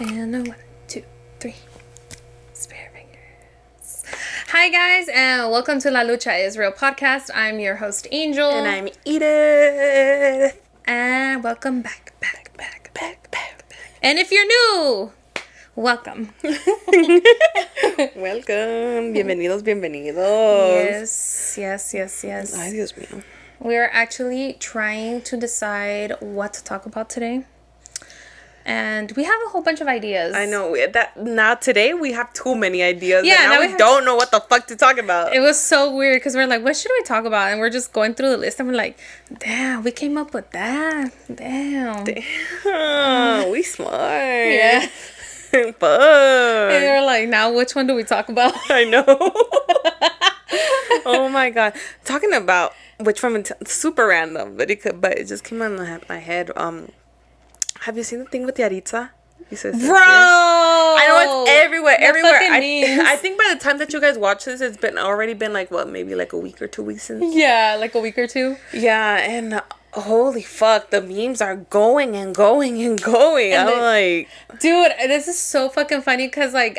And a 1, 2, 3. Spare fingers. Hi guys, and welcome to La Lucha is Real podcast. I'm your host Angel. And I'm Edith. And welcome back. And if you're new, welcome. Welcome. Bienvenidos. Yes. Ay, Dios mío. We're actually trying to decide what to talk about today. And we have a whole bunch of ideas. I know that now today we have too many ideas. Yeah, and now we don't know what the fuck to talk about. It was so weird because we're like, what should we talk about? And we're just going through the list and we're like, damn, we came up with that. Damn. We smart. Yeah. Fun. And we're like, now which one do we talk about? I know. Oh my god. Talking about which one, super random, but it just came on my head. Have you seen the thing with Yahritza? Bro! I know it's everywhere. I I think by the time that you guys watch this, it's already been like, what, maybe like a week or 2 weeks since? Yeah, like a week or two. Yeah, and holy fuck, the memes are going and going and going. And I'm like... Dude, this is so fucking funny because like,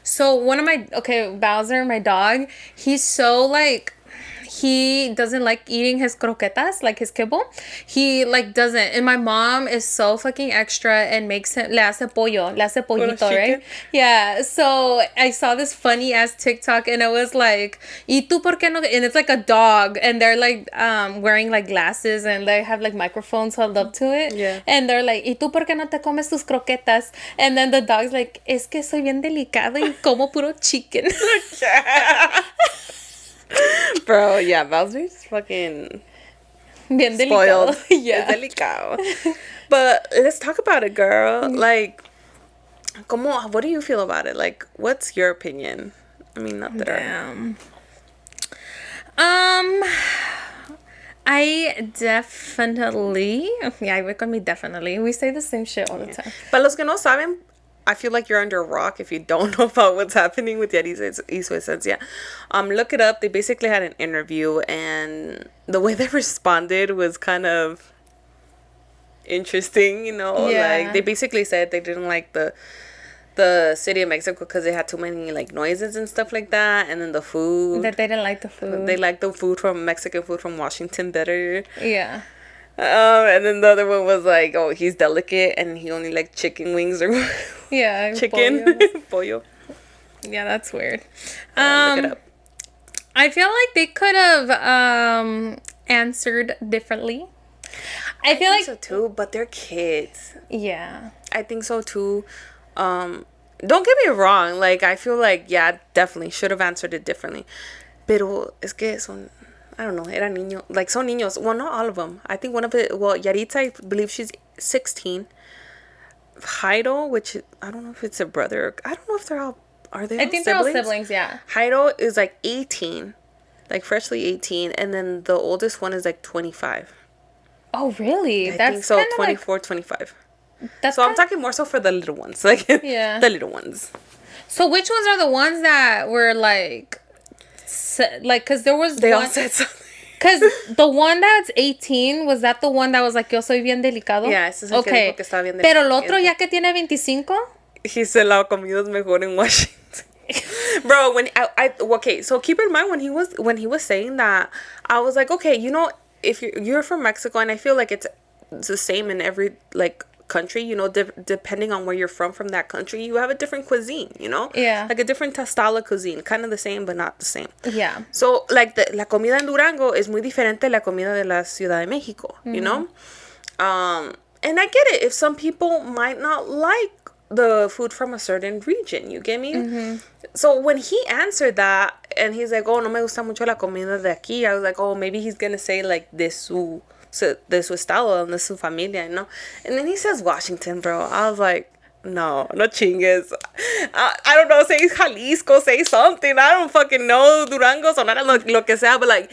so one of Bowser, my dog, he's so like... He doesn't like eating his croquetas, like his kibble. He like doesn't. And my mom is so fucking extra and makes him, le hace pollito, right? Yeah. So I saw this funny ass TikTok and it was like, ¿Y tú por qué no? And it's like a dog and they're like wearing like glasses and they have like microphones held up to it. Yeah. And they're like, ¿Y tú por qué no te comes tus croquetas? And then the dog's like, es que soy bien delicado y como puro chicken. Bro, yeah, Bowser's fucking bien spoiled. Delicado. Yeah. Delicado. But let's talk about it, girl. Like, what do you feel about it? Like, what's your opinion? I mean, not that Damn. I definitely... Yeah, I work on me definitely. We say the same shit all the time. But los que no saben, I feel like you're under a rock if you don't know about what's happening with Yahritza y Esencia. Look it up. They basically had an interview, and the way they responded was kind of interesting, you know? Yeah. Like, they basically said they didn't like the city of Mexico because they had too many, like, noises and stuff like that, and then the food. That they didn't like the food. They liked the Mexican food from Washington better. Yeah. And then the other one was like, oh, he's delicate and he only liked chicken wings or yeah, chicken pollo. Yeah, that's weird. Look it up. I feel like they could have answered differently. I feel like so too, but they're kids. Yeah, I think so too. Don't get me wrong. Like, I feel like, yeah, definitely should have answered it differently. Pero es que son... I don't know, eran niños. Like, son niños. Well, not all of them. I think one of it... Well, Yahritza, I believe she's 16. Jairo, which... I don't know if it's a brother. I don't know if they're all... Are they all think siblings? they're all siblings, yeah. Jairo is, like, 18. Like, freshly 18. And then the oldest one is, like, 25. Oh, really? I think so, 24, like, 25. That's so I'm talking more so for the little ones. Like, yeah. The little ones. So which ones are the ones that were, like... Like, because there was they one, all said something. Because the one that's 18, was that the one that was like, yo soy bien delicado? Yeah, ese es el okay. que estaba bien Pero el otro ya que tiene 25. He said la comida es mejor en Washington. Bro, when okay, so keep in mind when he was saying that, I was like, okay, you know, if you're from Mexico, and I feel like it's the same in every like country, you know, depending on where you're from that country, you have a different cuisine, you know? Yeah. Like a different style of cuisine, kind of the same but not the same. Yeah. So like la comida en Durango es muy diferente a la comida de la Ciudad de México, you know? And I get it, if some people might not like the food from a certain region, you get me? Mm-hmm. So when he answered that and he's like, oh, no me gusta mucho la comida de aquí, I was like, oh, maybe he's gonna say like de su estado, de su familia, you know? And then he says Washington, bro. I was like, no chingues. I don't know, say Jalisco, say something. I don't fucking know. Durango, Sonora, lo que sea, but like,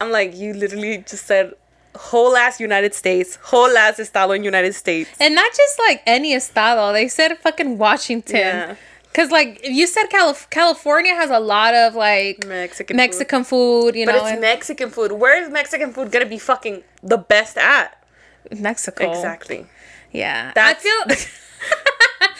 I'm like, you literally just said whole ass United States, whole ass estado in United States. And not just like any estado. They said fucking Washington. Yeah. Because, like, you said California has a lot of, like, Mexican food, you know. But it's Mexican food. Where is Mexican food going to be fucking the best at? Mexico. Exactly. Yeah. That's... I feel...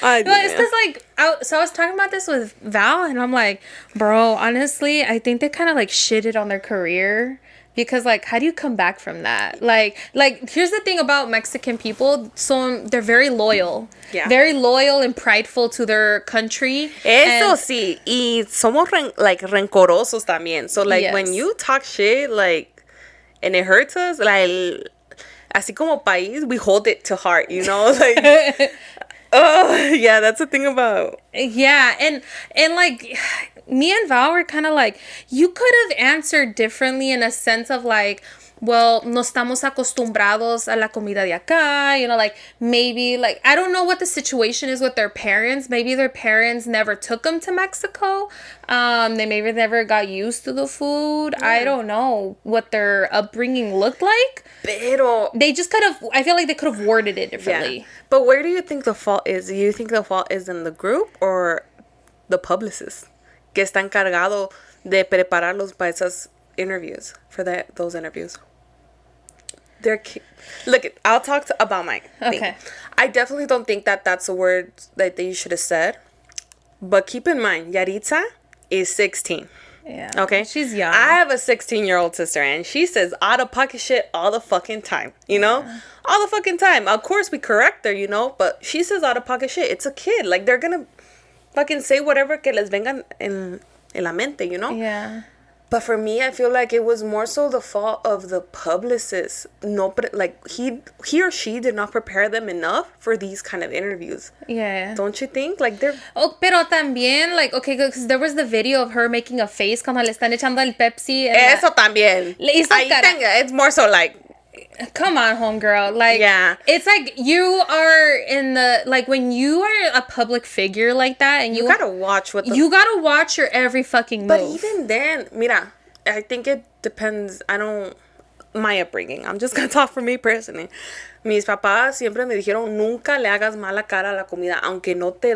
Ay, No, it's because like I was talking about this with Val, and I'm like, bro, honestly, I think they kind of like shitted on their career. Because like, how do you come back from that? Like here's the thing about Mexican people. So they're very loyal. Yeah. Very loyal and prideful to their country. Eso And, sí. Y somos like rencorosos también. So like when Yes. you talk shit, like, and it hurts us, like, así como país, we hold it to heart, you know? Like, oh, yeah, that's the thing about. yeah, and like me and Val were kind of like, you could have answered differently in a sense of like, well, no estamos acostumbrados a la comida de acá, you know, like maybe like I don't know what the situation is with their parents. Maybe their parents never took them to Mexico. They maybe never got used to the food. I don't know what their upbringing looked like. Pero, They just could have. I feel like they could have worded it differently. yeah. But where do you think the fault is? Do you think the fault is in the group or the publicist que está encargado de prepararlos para esas interviews, for those interviews? Look, I'll talk about my thing. Okay. I definitely don't think that that's a word that they should have said. But keep in mind, Yahritza is 16. Yeah. Okay? She's young. I have a 16-year-old sister, and she says out-of-pocket shit all the fucking time, you know? Yeah. All the fucking time. Of course, we correct her, you know? But she says out-of-pocket shit. It's a kid. Like, they're gonna fucking say whatever que les vengan en la mente, you know? Yeah. But for me, I feel like it was more so the fault of the publicist. No, but like he or she did not prepare them enough for these kind of interviews. Yeah. Don't you think? Like they're. Oh, pero también, like, okay, because there was the video of her making a face cuando le están echando el Pepsi. Eso también. Le hizo cara. It's more so like. Come on, homegirl. Like, yeah. It's like you are in the, like, when you are a public figure like that, and you gotta watch you gotta watch your every fucking move. But even then, mira, I think it depends. My upbringing. I'm just gonna talk for me personally. Mis papás siempre me dijeron, nunca le hagas mala cara a la comida, aunque no te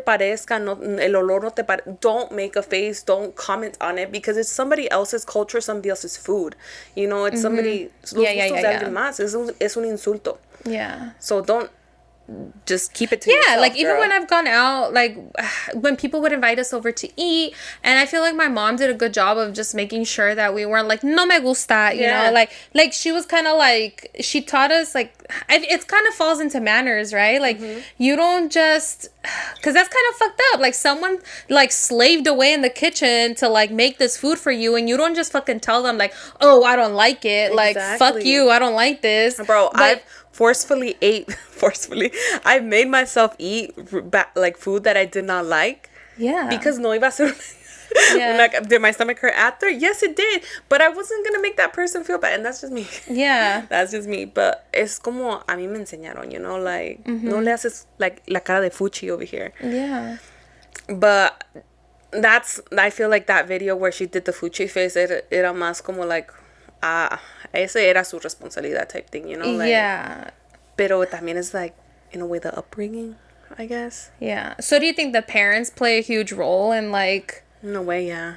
parezca, el olor no te don't make a face, don't comment on it, because it's somebody else's culture, somebody else's food. You know, it's somebody, los gustos de alguien más. Es un insulto. Yeah. So don't, just keep it to yourself, like even girl. when I've gone out, like when people would invite us over to eat, and I feel like my mom did a good job of just making sure that we weren't like no me gusta, you know, like she was kind of like, she taught us like it kind of falls into manners, right? Like you don't just, because that's kind of fucked up, like someone like slaved away in the kitchen to like make this food for you, and you don't just fucking tell them like, oh, I don't like it, like fuck you, I don't like this, bro. I've I've made myself eat like food that I did not like. Yeah. Because no iba a ser. Did my stomach hurt after? Yes, it did. But I wasn't gonna make that person feel bad, and that's just me. Yeah. That's just me. But es como a mí me enseñaron, you know, like no le haces like la cara de fuchi over here. Yeah. But I feel like that video where she did the fuchi face, era más como like, ese era su responsabilidad type thing, you know? Like, yeah. Pero también is like, in a way, the upbringing, I guess. Yeah. So do you think the parents play a huge role in like... In a way, yeah.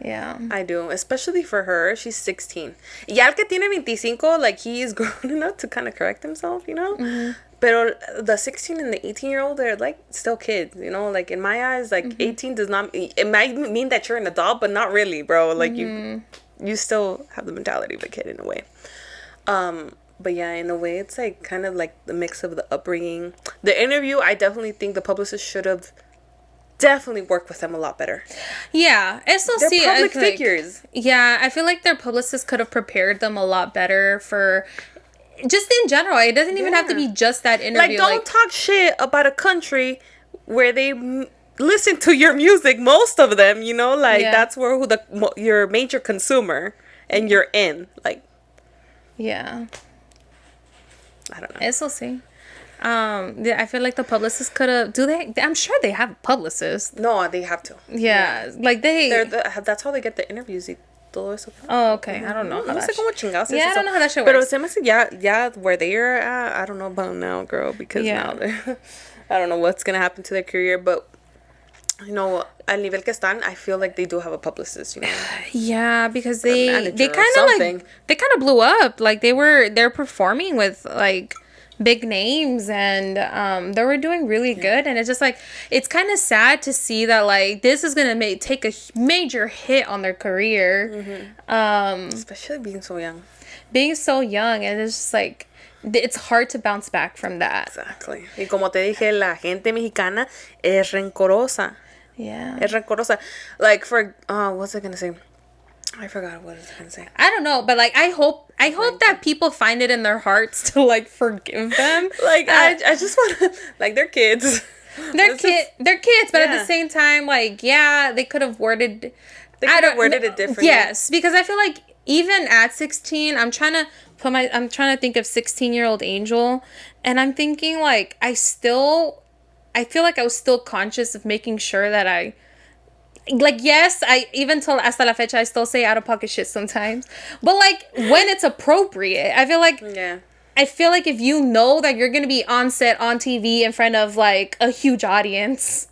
Yeah. I do. Especially for her. She's 16. Ya el que tiene 25, like, he is grown enough to kind of correct himself, you know? Mm-hmm. Pero the 16 and the 18-year-old, they're, like, still kids, you know? Like, in my eyes, like, 18 does not... It might mean that you're an adult, but not really, bro. Like, you still have the mentality of a kid in a way. But yeah, in a way, it's like kind of like the mix of the upbringing. The interview, I definitely think the publicist should have definitely worked with them a lot better. Yeah. Eso They're sí, public figures. Yeah, I feel like their publicist could have prepared them a lot better for... Just in general. It doesn't even have to be just that interview. Like, don't talk shit about a country where they... listen to your music, most of them, you know, like that's where your major consumer, and you're in, like, yeah, I don't know. Eso sí. I feel like the publicist could have. Do they? I'm sure they have publicists. No, they have to. Yeah. Like that's how they get the interviews. Todo eso. Oh, okay. I don't know. No sé cómo chingados. Yeah, I don't know how that shit Pero works. se me hace ya where they are at, I don't know about now, girl, because now they're, I don't know what's gonna happen to their career, but. You know, al nivel que están, I feel like they do have a publicist, you know. Yeah, because they kind of blew up. Like they're performing with like big names, and they were doing really good. And it's just like, it's kind of sad to see that like this is gonna take a major hit on their career. Especially being so young. Being so young, and it's just like, it's hard to bounce back from that. Exactly. Y como te dije, la gente mexicana es rencorosa. Yeah. Es rencorosa. Like, for, what was I gonna say? I forgot what I was gonna say. I don't know, but like, I hope that people find it in their hearts to like forgive them. Like, I just want to, like, they're kids. They're kids, but at the same time, like, yeah, they could have worded it differently. Yes, because I feel like even at 16, I'm trying to think of 16-year-old Angel, and I'm thinking like, I feel like I was still conscious of making sure that I, like, yes, I even till hasta la fecha I still say out of pocket shit sometimes, but like when it's appropriate, I feel like if you know that you're gonna be on set on TV in front of like a huge audience.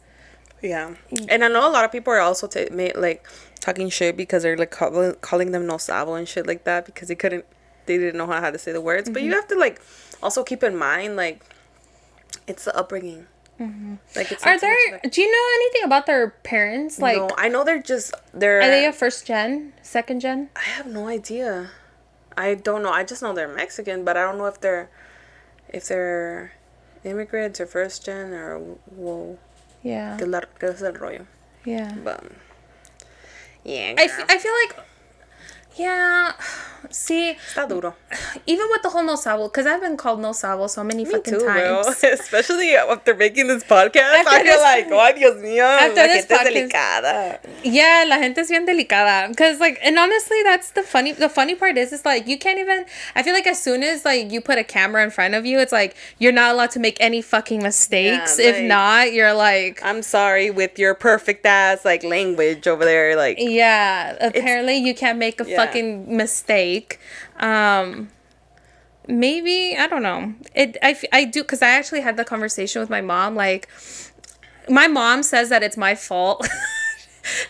Yeah, and I know a lot of people are also like talking shit because they're like calling them no sabo and shit like that because they didn't know how to say the words. But you have to like also keep in mind like it's the upbringing. Like, it's do you know anything about their parents? Like, no, I know they're are they a first gen, second gen? I have no idea. I don't know. I just know they're Mexican, but I don't know if they're immigrants or first gen or whoa. Yeah. ¿Qué es el rollo? Yeah. But yeah, I feel like, yeah, see, está duro. Even with the whole no sabo, because I've been called no sabo so many fucking times. Bro. Especially after making this podcast, I feel like, oh, Dios mío, after la this gente podcast, es delicada. Yeah, la gente es bien delicada. Because, like, and honestly, that's the funny part is like, you can't even, I feel like as soon as, like, you put a camera in front of you, it's like, you're not allowed to make any fucking mistakes. Yeah, like, if not, you're like, I'm sorry with your perfect ass, like, language over there, like. Yeah, apparently you can't make a fucking mistake. Maybe, I don't know. I do, because I actually had the conversation with my mom. Like, my mom says that it's my fault.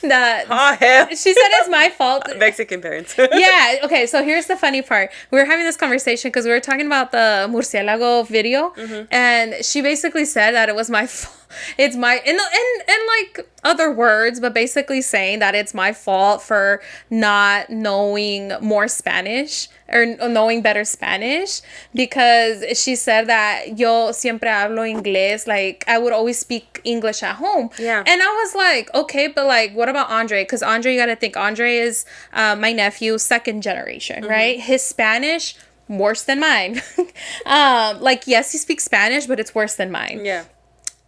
She said it's my fault. Mexican parents. Yeah, okay, so here's the funny part. We were having this conversation because we were talking about the murciélago video, and she basically said that it was my fault. It's my, in like other words, but basically saying that it's my fault for not knowing more Spanish or knowing better Spanish, because she said that yo siempre hablo inglés, like I would always speak English at home. Yeah. And I was like, okay, but like, what about Andre? Because Andre, you gotta think, Andre is my nephew, second generation, right? His Spanish, worse than mine. Like, yes, he speaks Spanish, but it's worse than mine. Yeah.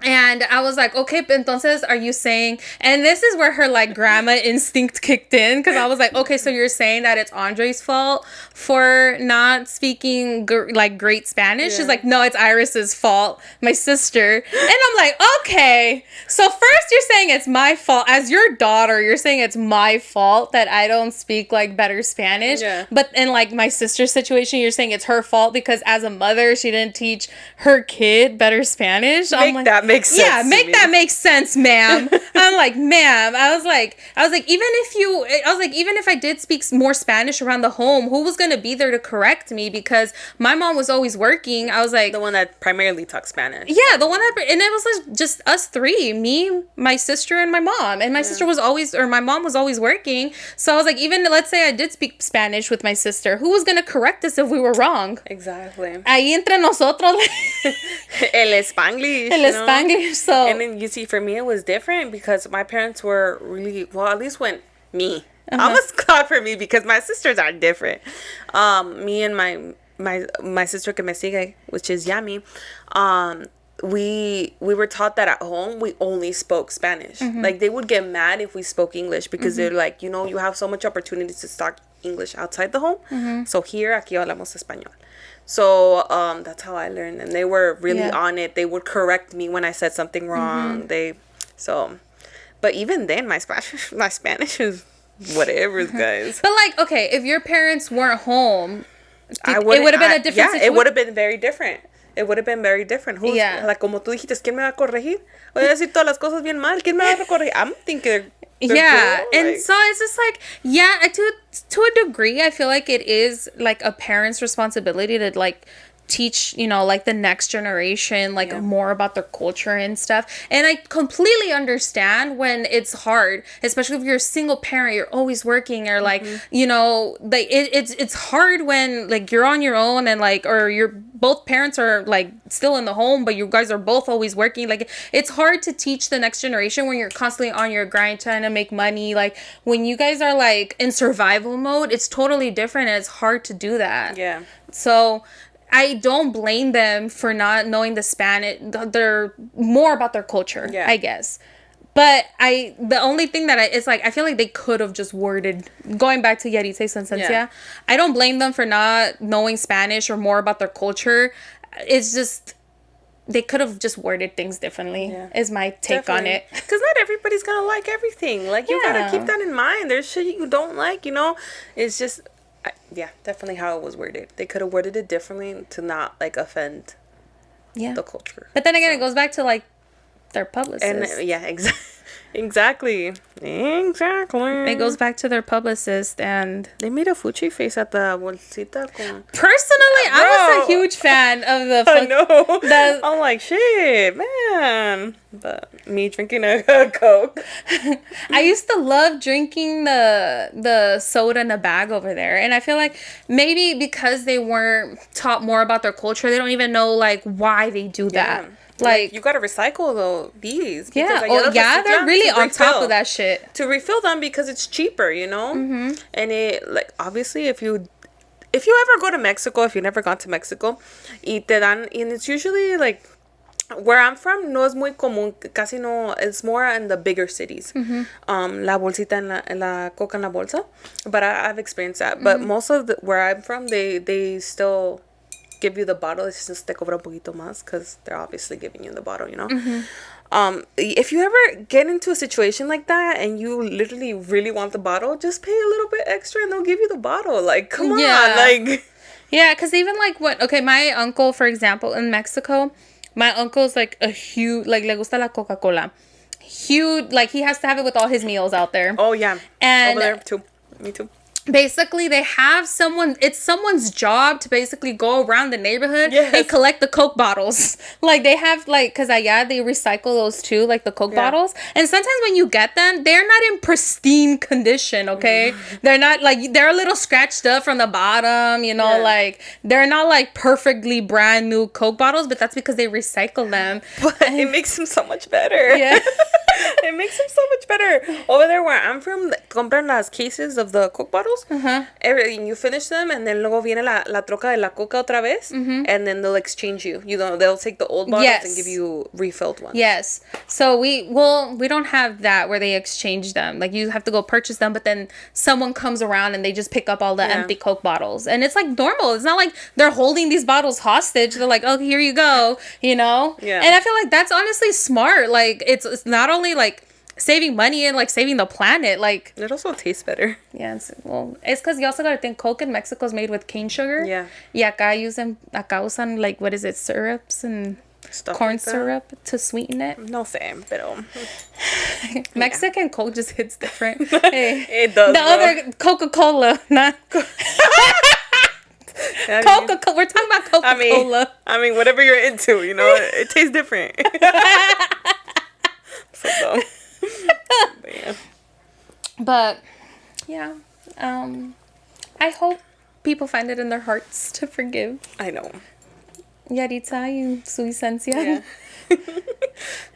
And I was like, okay, entonces are you saying, and this is where her like grandma instinct kicked in, because I was like, okay, so you're saying that it's Andre's fault for not speaking like great Spanish? Yeah. She's like, no, it's Iris's fault, my sister. And I'm like, okay, so first you're saying it's my fault as your daughter, you're saying it's my fault that I don't speak like better Spanish. Yeah. But in like my sister's situation, you're saying it's her fault because as a mother she didn't teach her kid better Spanish. I'm like, that makes sense. Yeah, make that make sense, ma'am. I'm like, ma'am. I was like, even if I did speak more Spanish around the home, who was gonna be there to correct me? Because my mom was always working. I was like, the one that primarily talks Spanish. yeah, the one that, and it was like just us three, me, my sister, and my mom. And my sister was always, or my mom was always working. So I was like, even let's say I did speak Spanish with my sister, who was gonna correct us if we were wrong? Exactly. Ahí entre nosotros. El Spanglish. El Spanglish. So. And then you see, for me, it was different because my parents were really, well, at least when me. I was glad for me because my sisters are different. Me and my sister que me sigue, which is Yami, we were taught that at home we only spoke Spanish. Like, they would get mad if we spoke English because they're like, you know, you have so much opportunity to talk English outside the home. So here, aquí hablamos español. So that's how I learned, and they were really on it. They would correct me when I said something wrong. But even then, my Spanish is whatever, guys. But like, okay, if your parents weren't home, it would have been a different situation. It would have been very different. It would have been very different. Like, como tú dijiste, ¿quién me va a corregir? Voy a decir todas las cosas bien mal. ¿Quién me va a corregir? I'm thinking. Yeah, cool. And so it's just like, yeah, to a degree, I feel like it is like a parent's responsibility to like teach, you know, like the next generation, like more about their culture and stuff. And I completely understand when it's hard, especially if you're a single parent, you're always working, or like, you know, like it's hard when like you're on your own, and like, or you're both parents are like still in the home, but you guys are both always working. Like, it's hard to teach the next generation when you're constantly on your grind trying to make money. Like, when you guys are like in survival mode, it's totally different, and it's hard to do that. Yeah. So I don't blame them for not knowing the Spanish. They're more about their culture, I guess. But the only thing that it's like, I feel like they could have just worded, going back to Yahritza and Esencia, I don't blame them for not knowing Spanish or more about their culture. It's just, they could have just worded things differently, is my take on it. Because not everybody's going to like everything. Like, you got to keep that in mind. There's shit you don't like, you know? It's just... definitely how it was worded. They could have worded it differently to not like offend the culture. But then again, it goes back to like their publicist. And exactly. It goes back to their publicist, and they made a fuchi face at the bolsita. Personally, I was a huge fan of the. I know. I'm like, shit, man. But me drinking a Coke. I used to love drinking the soda in a bag over there, and I feel like maybe because they weren't taught more about their culture, they don't even know like why they do that. Like, you gotta recycle these. Yeah, they're really on top of that shit. To refill them because it's cheaper, you know? And it, like, obviously, if you ever go to Mexico, if you've never gone to Mexico, y te dan, and it's usually, like, where I'm from, no es muy común, casi no, it's more in the bigger cities. La bolsita en la coca en la bolsa. But I've experienced that. But most of where I'm from, they still give you the bottle. It's just te cobra un poquito más because they're obviously giving you the bottle, you know. If you ever get into a situation like that and you literally really want the bottle, just pay a little bit extra and they'll give you the bottle. Like, come on, like. Yeah, because even like my uncle, for example, in Mexico, my uncle's like a huge, like, le gusta la Coca-Cola. Huge, like, he has to have it with all his meals out there. Oh, yeah. And over there too. Me too. Basically, they have it's someone's job to basically go around the neighborhood and collect the Coke bottles. Like, they have, like, because they recycle those too, like the Coke bottles. And sometimes when you get them, they're not in pristine condition, okay? They're not, like, they're a little scratched up from the bottom, you know, like, they're not, like, perfectly brand new Coke bottles, but that's because they recycle them. But it makes them so much better. Yeah. It makes them so much better. Over there where I'm from, compran las cases of the Coke bottles. Everything, you finish them, and then luego viene la troca de la coca otra vez, and then they'll exchange you. You know, they'll take the old bottles and give you refilled ones. Yes. So we don't have that where they exchange them. Like, you have to go purchase them, but then someone comes around and they just pick up all the empty Coke bottles, and it's like normal. It's not like they're holding these bottles hostage. They're like, oh, here you go, you know. Yeah. And I feel like that's honestly smart. Like, it's not only like saving money and like saving the planet, like it also tastes better. Yeah, it's because you also gotta think Coke in Mexico is made with cane sugar. Yeah. Y acá usan like, what is it, syrups and stuff, corn like syrup to sweeten it. No sé, pero Mexican Coke just hits different. Hey, it does. The other Coca-Cola, not Coca-Cola. We're talking about Coca-Cola. I mean, whatever you're into, you know, it tastes different. So dumb. But yeah, I hope people find it in their hearts to forgive. I know. Yahritza, you su Esencia. Yeah.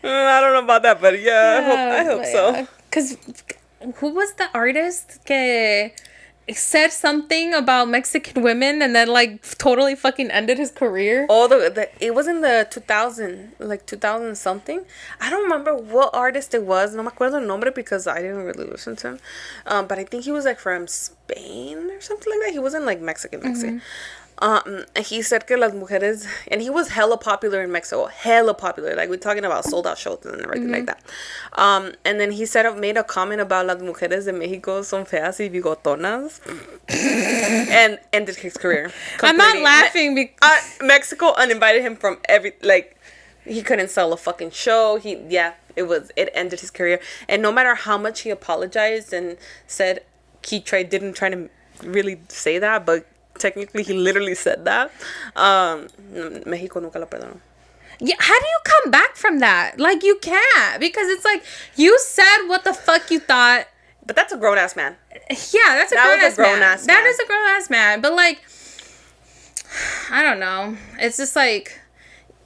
I don't know about that, but I hope so. Because who was the artist que said something about Mexican women and then like totally fucking ended his career? Oh, it was in the 2000 something. I don't remember what artist it was. No me acuerdo el nombre because I didn't really listen to him. But I think he was like from Spain or something like that. He wasn't like Mexican. And he said que las mujeres, and he was hella popular in Mexico, hella popular, like we're talking about sold out shows and everything like that. And then he made a comment about las mujeres de Mexico son feas y bigotonas, and ended his career completely. I'm not laughing because Mexico uninvited him from he couldn't sell a fucking show. It ended his career. And no matter how much he apologized and said didn't try to really say that, but technically he literally said that. Mexico nunca lo perdonó. Yeah, how do you come back from that? Like, you can't, because it's like, you said what the fuck you thought. But that's a grown-ass man. Yeah, that's a grown-ass man. That is a grown-ass man. But, like, I don't know. It's just like,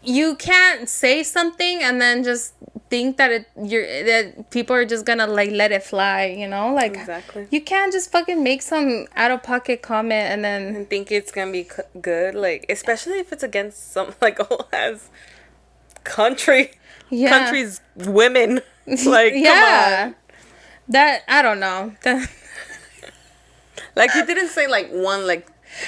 you can't say something and then just think that that people are just gonna like let it fly, you know? Like, exactly. You can't just fucking make some out-of-pocket comment and then think it's gonna be good. Like, especially if it's against some like as country's women. Like, yeah. Come on. That, I don't know. Like, he didn't say like one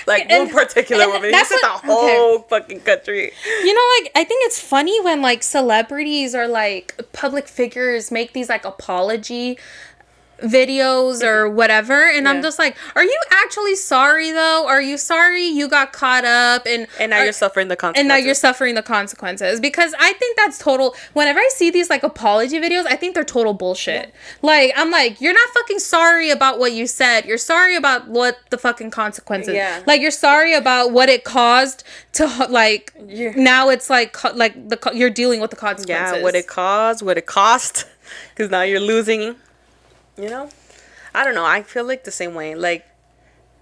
one particular woman. He said the whole fucking country. You know, like, I think it's funny when like celebrities or like public figures make these like apology videos or whatever, and I'm just like, are you actually sorry though? Are you sorry you got caught up and now you're suffering the consequences? Because I think that's total. Whenever I see these like apology videos, I think they're total bullshit. Like, I'm like, you're not fucking sorry about what you said. You're sorry about what the fucking consequences. Yeah. Like, you're sorry about what it caused to like. Now it's like you're dealing with the consequences. Yeah, what it caused, what it cost, because now you're losing. You know, I don't know. I feel like the same way. Like,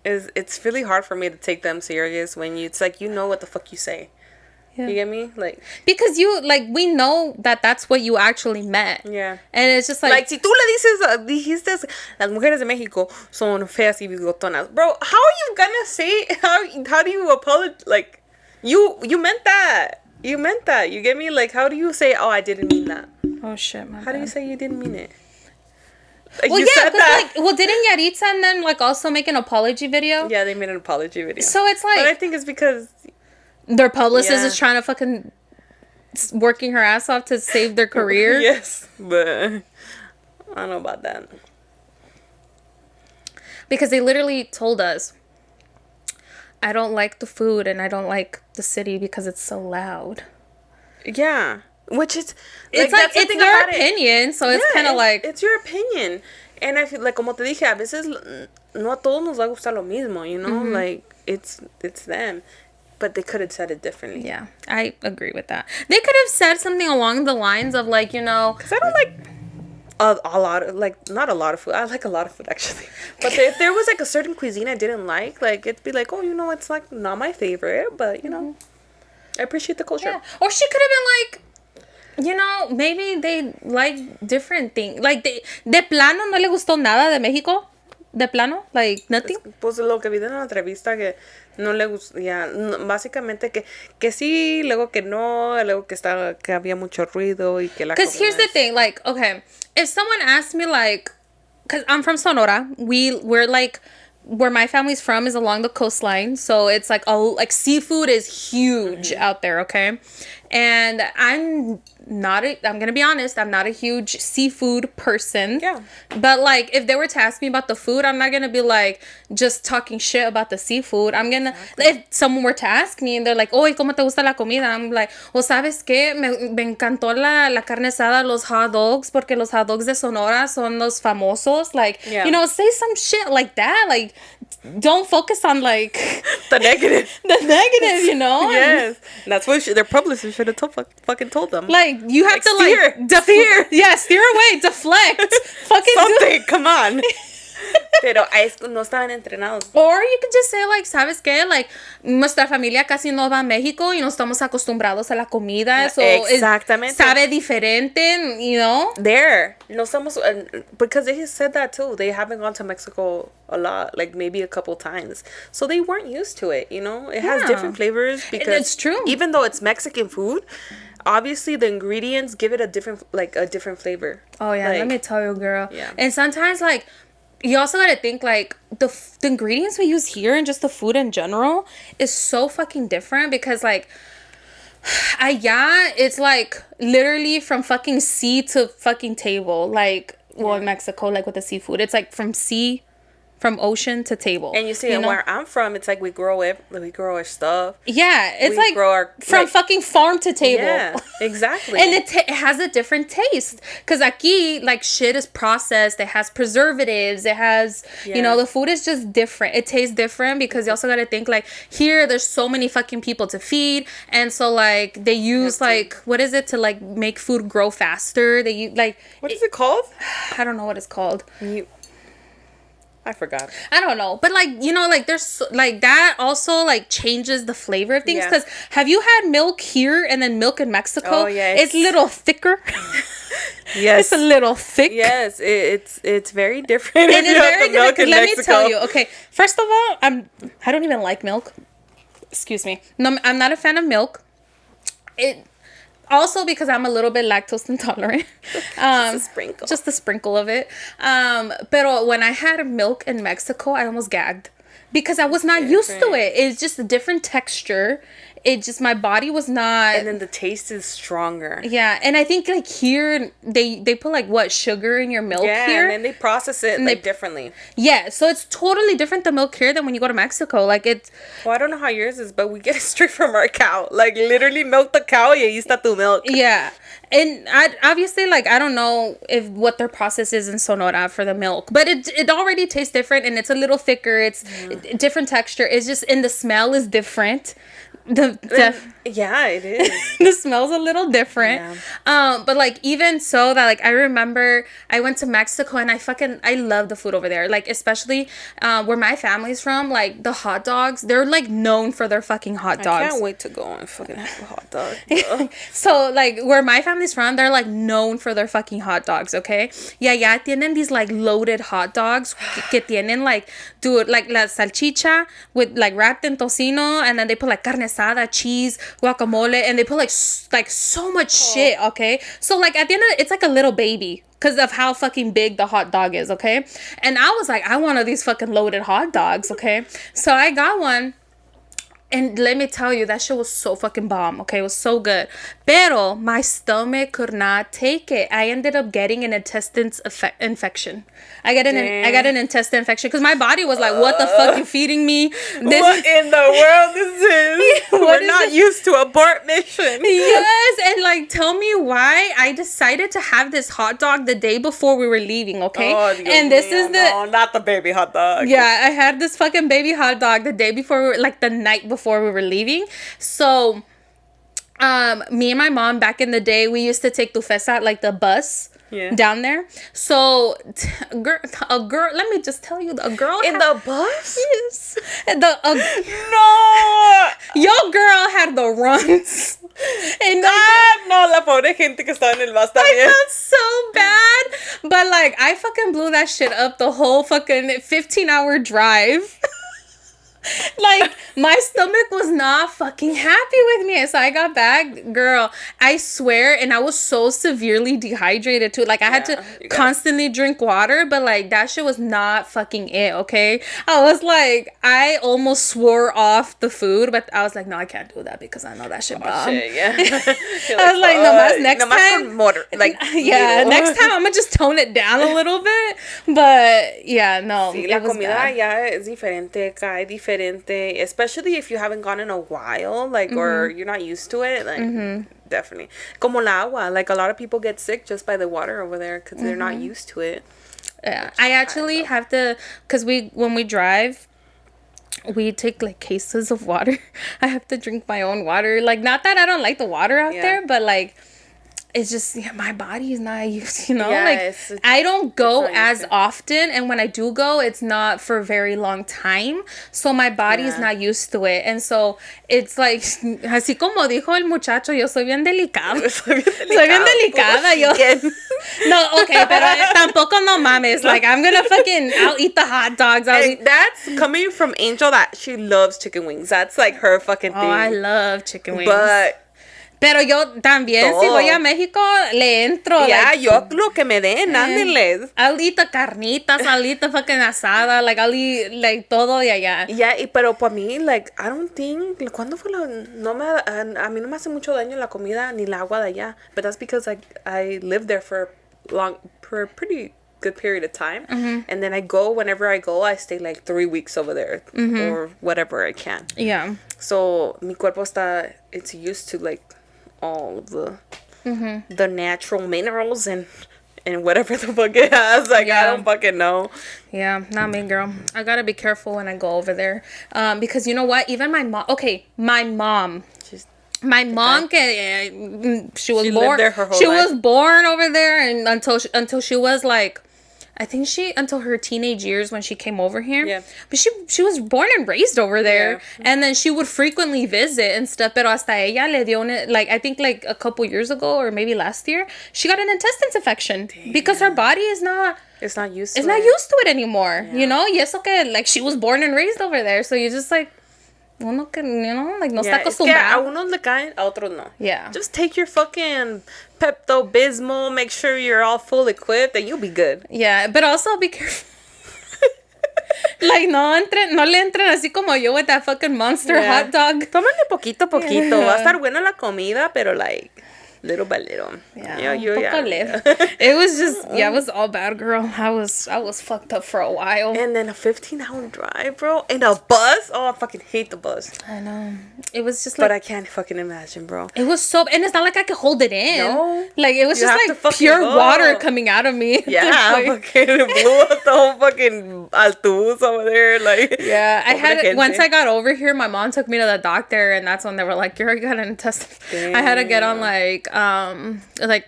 it's really hard for me to take them serious when it's like, you know what the fuck you say. Yeah. You get me? Like, because we know that that's what you actually meant. Yeah. And it's just like si tú le dijiste, las mujeres de México son feas y bigotonas. Bro, how are you gonna say, how do you apologize? Like, you meant that. You meant that. You get me? Like, how do you say, oh, I didn't mean that? Oh, shit, How do you say you didn't mean it? Well, you said that. Like, didn't Yahritza and then like also make an apology video? Yeah, they made an apology video. So it's like, but I think it's because their publicist is trying to fucking working her ass off to save their career. Yes, but I don't know about that. Because they literally told us, I don't like the food and I don't like the city because it's so loud. Yeah. Which is, it's like it's their opinion, so it's kind of like, it's your opinion, and I feel like, como te dije, a veces no a todos nos va a gustar lo mismo, you know, like it's them, but they could have said it differently. Yeah, I agree with that. They could have said something along the lines of like, you know, because I don't like a lot of, like, not a lot of food. I like a lot of food actually, but if there was like a certain cuisine I didn't like it'd be like, oh, you know, it's like not my favorite, but you know, I appreciate the culture. Yeah. Or she could have been like, you know, maybe they like different things. Like, de plano no le gustó nada de México. De plano, like nothing. Pues lo que vi en la entrevista que no le gustó, básicamente que sí, luego que no, luego que había mucho ruido y que la. Because here's the thing, like, okay, if someone asked me, like, because I'm from Sonora, we're like, where my family's from is along the coastline, so it's like seafood is huge out there, okay? And I'm gonna be honest, I'm not a huge seafood person. Yeah. But like, if they were to ask me about the food, I'm not gonna be like just talking shit about the seafood. I'm gonna, if someone were to ask me and they're like, oh, ¿cómo te gusta la comida? I'm like, well, ¿sabes qué? Me encantó la carne asada, los hot dogs, porque los hot dogs de Sonora son los famosos. Like, you know, say some shit like that. Like, don't focus on like the negative. The negative, you know? Yes. And that's what their publicist should have fucking told them. Like, you have to steer. Like steer. Yeah, steer away, deflect. Fucking something, come on. Pero no estaban entrenados. Or you could just say, like, ¿sabes qué? Like, nuestra familia casi no va a México y no estamos acostumbrados a la comida. So exactamente. Sabe diferente, you know? No estamos, because they said that too. They haven't gone to Mexico a lot, like maybe a couple times. So they weren't used to it, you know? It has different flavors because it's true. Even though it's Mexican food, obviously the ingredients give it a different flavor. Oh yeah, let me tell you, girl. Yeah. And sometimes, like, you also gotta think, like, the ingredients we use here and just the food in general is so fucking different because, like, allá, it's, like, literally from fucking sea to fucking table. Like, well, in Mexico, like, with the seafood. It's, like, from from ocean to table. And you see, where I'm from, it's like we grow our stuff. Yeah, it's We grow our, from fucking farm to table. Yeah, exactly. And it has a different taste. Because aquí, like, shit is processed. It has preservatives. It has, you know, the food is just different. It tastes different because you also got to think, like, here, there's so many fucking people to feed. And so, like, they use, like, what is it to, like, make food grow faster? They use, like... What is it called? I don't know what it's called. I forgot. I don't know. But, like, you know, like, there's, like, that also, like, changes the flavor of things. Because have you had milk here and then milk in Mexico? Oh, yeah. It's a little thicker. Yes. It's a little thick. Yes. It's very different. It is very different. Let Mexico. me tell you. Okay. First of all, I don't even like milk. Excuse me. No, I'm not a fan of milk. Also because I'm a little bit lactose intolerant. Just a sprinkle. Just a sprinkle of it. But when I had milk in Mexico, I almost gagged. Because I was not used to it. It's just a different texture. It just, my body was not... And then the taste is stronger. Yeah, and I think, like, here, they put, like, what, sugar in your milk here? Yeah, and then they process it, like, differently. Yeah, so it's totally different, the milk here, than when you go to Mexico. Like, it's... Well, I don't know how yours is, but we get it straight from our cow. Like, literally milk the cow, y ahí está tu milk. Yeah. And obviously, like, I don't know what their process is in Sonora for the milk. But it already tastes different, and it's a little thicker. It's different texture. It's just, and the smell is different. Yeah, it is. The smell's a little different. Yeah. But like, even so, that, like, I remember I went to Mexico and I love the food over there. Like, especially where my family's from, like, the hot dogs, they're like known for their fucking hot dogs. I can't wait to go and fucking have a hot dog. So, like, where my family's from, they're like known for their fucking hot dogs, okay? Yeah, tienen these like loaded hot dogs que tienen like, dude, like la salchicha with like wrapped in tocino, and then they put like carne asada, cheese, guacamole, and they put like so much shit, okay? So, like, at the end of it, it's like a little baby because of how fucking big the hot dog is, okay? And I was like, I want one of these fucking loaded hot dogs, okay? So I got one. And let me tell you, that shit was so fucking bomb, okay? It was so good. Pero my stomach could not take it. I ended up getting an intestine infection. I got an intestine infection because my body was like, what the fuck you feeding me? What in the world is this? We're not used to abort mission. Yes, and like, tell me why I decided to have this hot dog the day before we were leaving, okay? Oh, and this is no, not the baby hot dog. Yeah, I had this fucking baby hot dog the day before, like the night before we were leaving. So, me and my mom back in the day, we used to take Tufesa, like the bus. Yeah. Down there. So, a girl, let me just tell you, a girl in the bus? Yes. No! Your girl had the runs. And no, la pobre gente que estaba en el bus también. I felt so bad. But, like, I fucking blew that shit up the whole fucking 15-hour drive. Like, my stomach was not fucking happy with me. So I got back, girl, I swear, and I was so severely dehydrated too. Like, I had to constantly drink water, but like, that shit was not fucking it, okay? I was like, I almost swore off the food, but I was like, no, I can't do that because I know that shit bomb. Yeah. I was like, no, next time. Next time I'm gonna just tone it down a little bit. But yeah, no. Sí, la comida allá es diferente, cae diferente. Especially if you haven't gone in a while, like, or you're not used to it, like, definitely. Como la agua, like, a lot of people get sick just by the water over there because they're not used to it. Yeah, I actually have to, because when we drive, we take like cases of water. I have to drink my own water. Like, not that I don't like the water out there, but like, it's just, my body is not used, you know? Yeah, like, I don't go as often, and when I do go, it's not for a very long time. So my body is not used to it. And so it's like, así como dijo el muchacho, yo soy bien delicado. Soy bien delicada. Yo. No, okay, pero tampoco no mames. Like, I'll eat the hot dogs. That's coming from Angel, that she loves chicken wings. That's like her fucking thing. Oh, I love chicken wings. Pero yo también, si voy a México, le entro. Yeah, like, yo lo que me den, ándenles. I'll eat the carnitas, I'll eat the fucking asada, like, I'll eat, like, todo de allá. Yeah, pero para mí, like, I don't think, ¿cuándo fue a mí no me hace mucho daño la comida ni el agua de allá. But that's because, like, I lived there for a pretty good period of time. And then I go, whenever I go, I stay like 3 weeks over there or whatever I can. Yeah. So mi cuerpo está, it's used to like all of the natural minerals and whatever the fuck it has. Like, I don't fucking know. Yeah, not me, girl. I gotta be careful when I go over there. Because you know what? Even my mom. Okay, my mom. My mom, she was born. Lived there her whole she life. was born over there, and until she was like, I think until her teenage years when she came over here. Yeah. But she was born and raised over there, and then she would frequently visit and stuff. Pero hasta ella le dio like, I think like a couple years ago or maybe last year, she got an intestines infection. Damn. Because her body is not. It's not used to It's not used to it anymore. Yeah. You know, y eso que like she was born and raised over there, so you just like. Uno que, you know, like no está acostumbrado. Es que a unos le caen, a otros no. Yeah. Just take your fucking Pepto-Bismol, make sure you're all full equipped, and you'll be good. Yeah, but also be careful. Like, no le entren así como yo with that fucking monster hot dog. Tómale poquito a poquito. Va a estar buena la comida, pero like... little by little. Yeah, It was just, it was all bad, girl. I was fucked up for a while. And then a 15-hour drive, bro. In a bus? Oh, I fucking hate the bus. I know. It was just like... But I can't fucking imagine, bro. It was so... And it's not like I could hold it in. No. Like, it was just like pure water coming out of me. Yeah, like, fucking blew up the whole fucking altuz over there. Like, yeah, I had... Once I got over here, my mom took me to the doctor, and that's when they were like, you're got an intestine... I had to get on like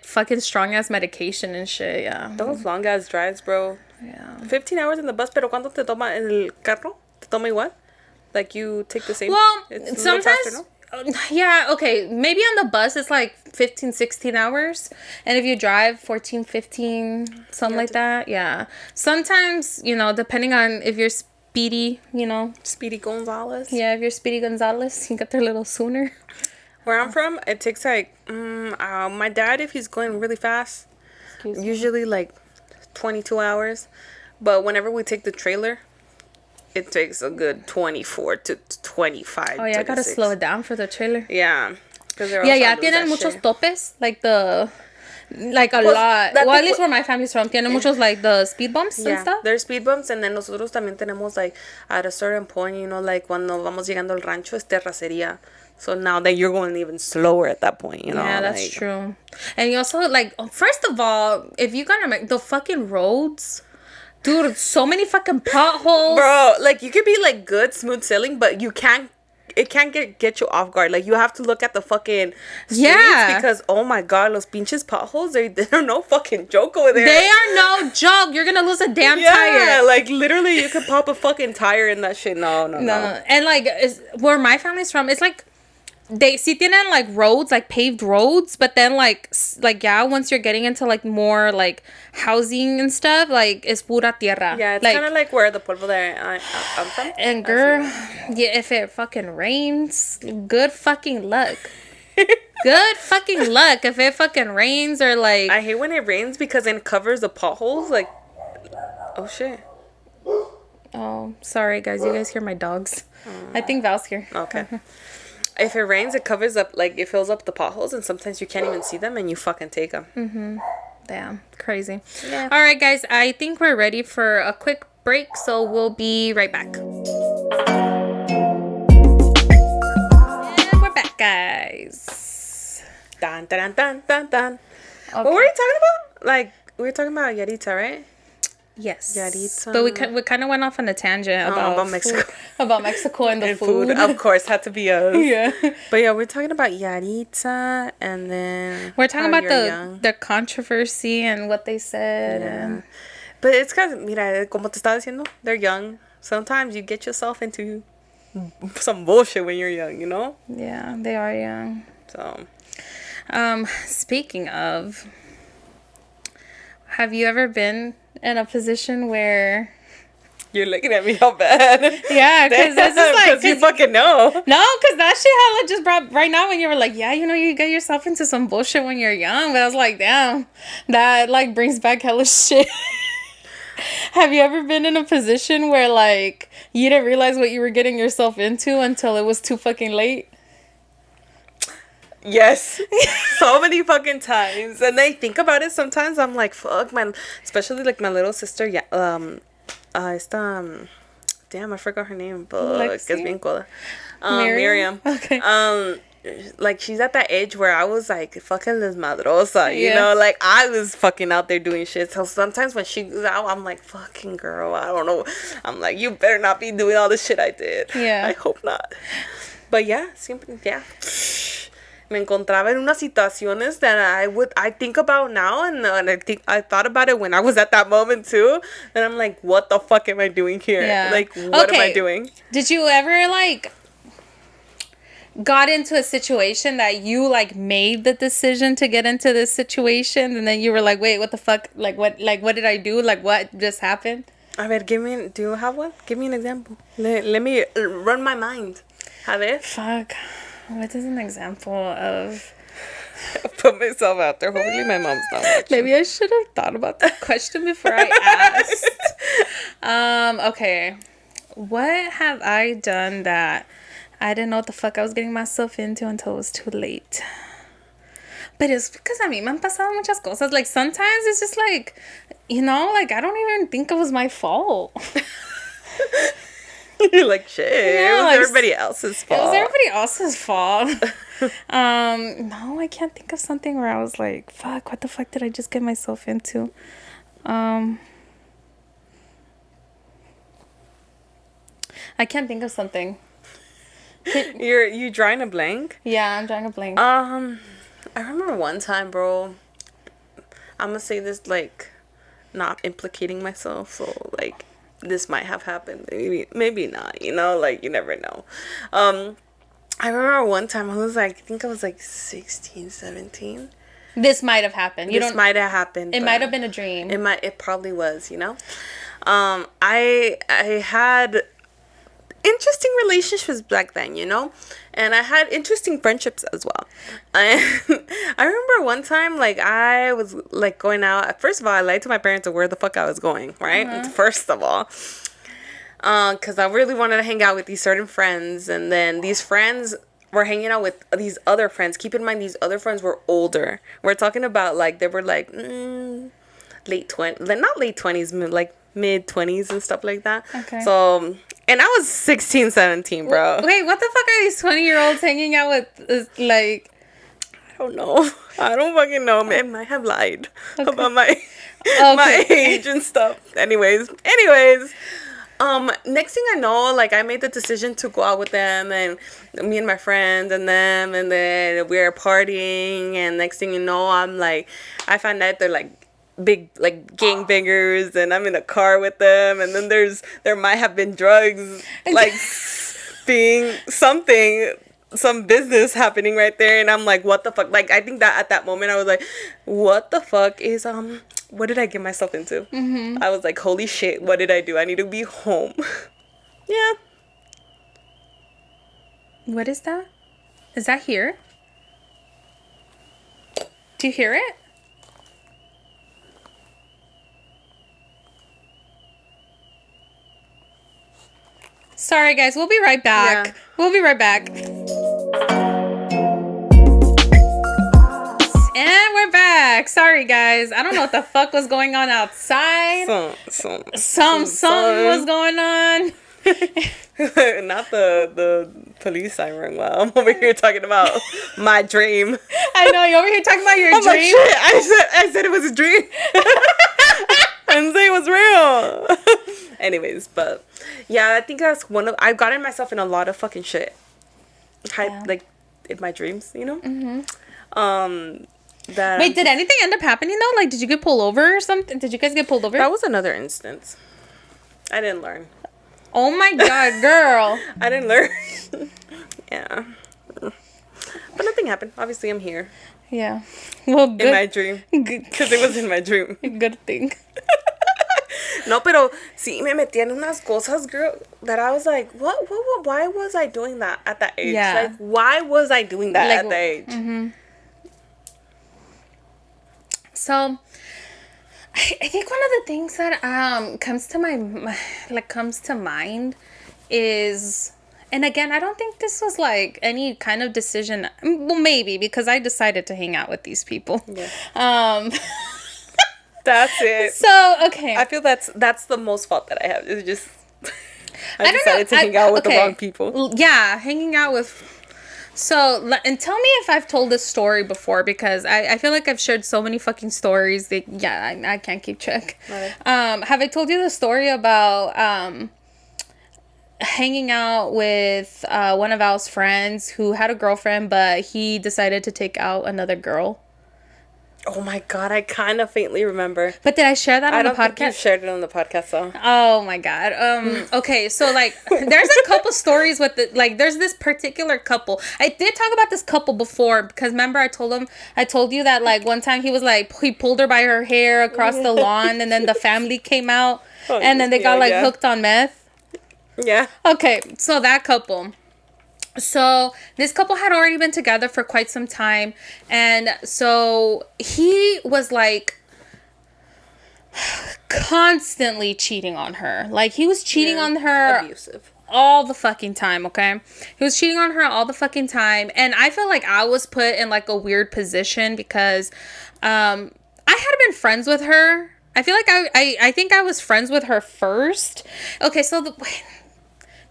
fucking strong ass medication and shit. Yeah, those long ass drives, bro. Yeah, 15 hours in the bus. Pero cuando te toma en el carro? Te toma igual? Like you take the same? Well, it's sometimes faster, no? Yeah, okay, maybe on the bus it's like 15-16 hours, and if you drive 14-15 something like that. Yeah, sometimes, you know, depending on if you're speedy, you know, Speedy Gonzalez. Yeah, if you're Speedy Gonzalez, you get there a little sooner. Where I'm from, it takes like my dad, if he's going really fast, usually like 22 hours. But whenever we take the trailer, it takes a good 24 to 25. Oh yeah, I gotta slow it down for the trailer. Yeah, because tienen muchos topes, like a lot. Well, at least where my family's from, tienen muchos like the speed bumps and stuff. There's speed bumps, and then nosotros también tenemos like at a certain point, you know, like cuando vamos llegando al rancho es terracería. So now that you're going even slower at that point, you know. Yeah, that's true. And you also, like, first of all, if you gotta make the fucking roads, dude, so many fucking potholes. Bro, like, you could be, like, good, smooth sailing, but it can't get you off guard. Like, you have to look at the fucking streets because, oh my God, los pinches potholes, they're no fucking joke over there. They are no joke. You're gonna lose a damn tire. Yeah, like, literally, you could pop a fucking tire in that shit. No. And, like, where my family's from, it's like, they sí tienen like roads, like paved roads, but then like yeah, once you're getting into like more like housing and stuff, like it's pura tierra. Yeah, it's like, kind of like where the pueblo that I'm from. And girl, yeah, if it fucking rains, good fucking luck. Good fucking luck if it fucking rains or like. I hate when it rains because then it covers the potholes. Like, oh shit. Oh, sorry guys, you guys hear my dogs? I think Val's here. Okay. If it rains, it covers up, like, it fills up the potholes, and sometimes you can't even see them, and you fucking take them. Mm-hmm. Damn, crazy. Yeah. All right, guys, I think we're ready for a quick break, so we'll be right back. And we're back, guys. Dun, dun, dun, dun, dun. Okay. What were you talking about? Like, we were talking about Yahritza, right? Yes. Yahritza. But we kind of went off on a tangent about Mexico. About Mexico and the food. Of course, had to be us. Yeah. But yeah, we're talking about Yahritza, and then we're talking about the controversy and what they said. Yeah. And but it's because, mira, como te estaba diciendo, they're young. Sometimes you get yourself into some bullshit when you're young, you know? Yeah, they are young. So, speaking of, have you ever been in a position where you're looking at me how bad? Yeah, because this is like, because you fucking know. No, because that shit hella just brought right now when you were like, yeah, you know, you get yourself into some bullshit when you're young. But I was like, damn, that like brings back hella shit. Have you ever been in a position where like you didn't realize what you were getting yourself into until it was too fucking late? Yes. So many fucking times. And I think about it sometimes. I'm like, fuck, man. Especially like my little sister. Yeah. Damn, I forgot her name. Fuck. Es Lexi? bien coda. Miriam? Miriam. Okay. Like she's at that age where I was like fucking desmadrosa, you Yeah. know, like I was fucking out there doing shit. So sometimes when she goes out, I'm like, fucking girl, I don't know. I'm like, you better not be doing all the shit I did. Yeah. I hope not. But yeah, siempre, yeah. Me encontraba en unas situaciones that I think about now, and I thought about it when I was at that moment too, and I'm like, what the fuck am I doing here? Yeah. Like, what am I Okay. doing? Did you ever like got into a situation that you like made the decision to get into this situation, and then you were like, wait, what the fuck? Like what did I do? Like what just happened? A ver, do you have one? Give me an example. Let me run my mind. A ver. Fuck. What is an example of? Put myself out there. Hopefully my mom's not watching. Maybe I should have thought about the question before I asked. Okay. What have I done that I didn't know what the fuck I was getting myself into until it was too late? But it's because a mí me han pasado muchas cosas. Like, sometimes it's just like, you know, like, I don't even think it was my fault. You're like, shit. Yeah, it was like, everybody else's fault. It was everybody else's fault. No, I can't think of something where I was like, fuck, what the fuck did I just get myself into? I can't think of something. You drawing a blank? Yeah, I'm drawing a blank. I remember one time, bro. I'm gonna say this like not implicating myself, so like this might have happened. Maybe not, you know, like you never know. I remember one time I was like, I think I was like 16, 17. This might have happened. This might have happened. It might have been a dream. It probably was, you know. I had interesting relationships back then, you know, and I had interesting friendships as well. And I remember one time, like, I was like going out. First of all, I lied to my parents of where the fuck I was going, right? First of all, because I really wanted to hang out with these certain friends, and then these friends were hanging out with these other friends. Keep in mind, these other friends were older. We're talking about like they were like late 20s, like not late 20s, like mid 20s and stuff like that. Okay. So, and I was 16, 17, bro. Wait, what the fuck are these 20-year-olds hanging out with? Like, I don't know. I don't fucking know. Man, I have lied about my age and stuff. Anyways. Next thing I know, like, I made the decision to go out with them, and me and my friends and them, and then we were partying, and next thing you know, I'm like, I found out they're like big, like, gangbangers, and I'm in a car with them, and then there might have been drugs, like, being something, some business happening right there, and I'm like, what the fuck? Like, I think that at that moment, I was like, what the fuck is, what did I get myself into? Mm-hmm. I was like, holy shit, what did I do? I need to be home. Yeah. what is that? Is that here? Do you hear it? Sorry, guys. We'll be right back. Yeah. We'll be right back. And we're back. Sorry, guys. I don't know what the fuck was going on outside. Something was going on. Not the police siren. Well, I'm over here talking about my dream. I know, you're over here talking about your I'm dream. like, shit, I said it was a dream. I didn't say it was real. Anyways, but yeah, I think that's I've gotten myself in a lot of fucking shit. Yeah. Like, in my dreams, you know? Mm-hmm. That Wait, did anything end up happening though? Like, did you get pulled over or something? Did you guys get pulled over? That was another instance. I didn't learn. Oh my god, girl. I didn't learn. Yeah. But nothing happened. Obviously, I'm here. Yeah. Well, good. In my dream. Good. Because it was in my dream. Good thing. No, pero sí me metí en unas cosas, girl, that I was like, why was I doing that at that age? Yeah. Like, why was I doing that Like, at that age? Mm-hmm. So, I think one of the things that comes to mind is And again, I don't think this was like any kind of decision. Well, maybe because I decided to hang out with these people. Yeah. Um, That's it. so, okay. I feel that's the most fault that I have. It's just I don't decided know. to hang out with the Okay. wrong people. Yeah, hanging out with. So, and tell me if I've told this story before, because I feel like I've shared so many fucking stories that, yeah, I can't keep track. Okay. Have I told you the story about hanging out with one of Al's friends who had a girlfriend, but he decided to take out another girl? Oh my god, I kind of faintly remember. But did I share that on the I don't think you podcast? shared it on the podcast, though. Oh my god. Okay, so like there's a couple stories with the like there's this particular couple. I did talk about this couple before because remember I told you that like one time he pulled her by her hair across the lawn and then the family came out and then they got like hooked on meth. Yeah. Okay, so that couple. So this couple had already been together for quite some time, and so he was like constantly cheating on her. Like he was cheating on her Abusive. all the fucking time, okay? He was cheating on her all the fucking time, and I felt like I was put in like a weird position because I had been friends with her. I feel like I think I was friends with her first. Okay, so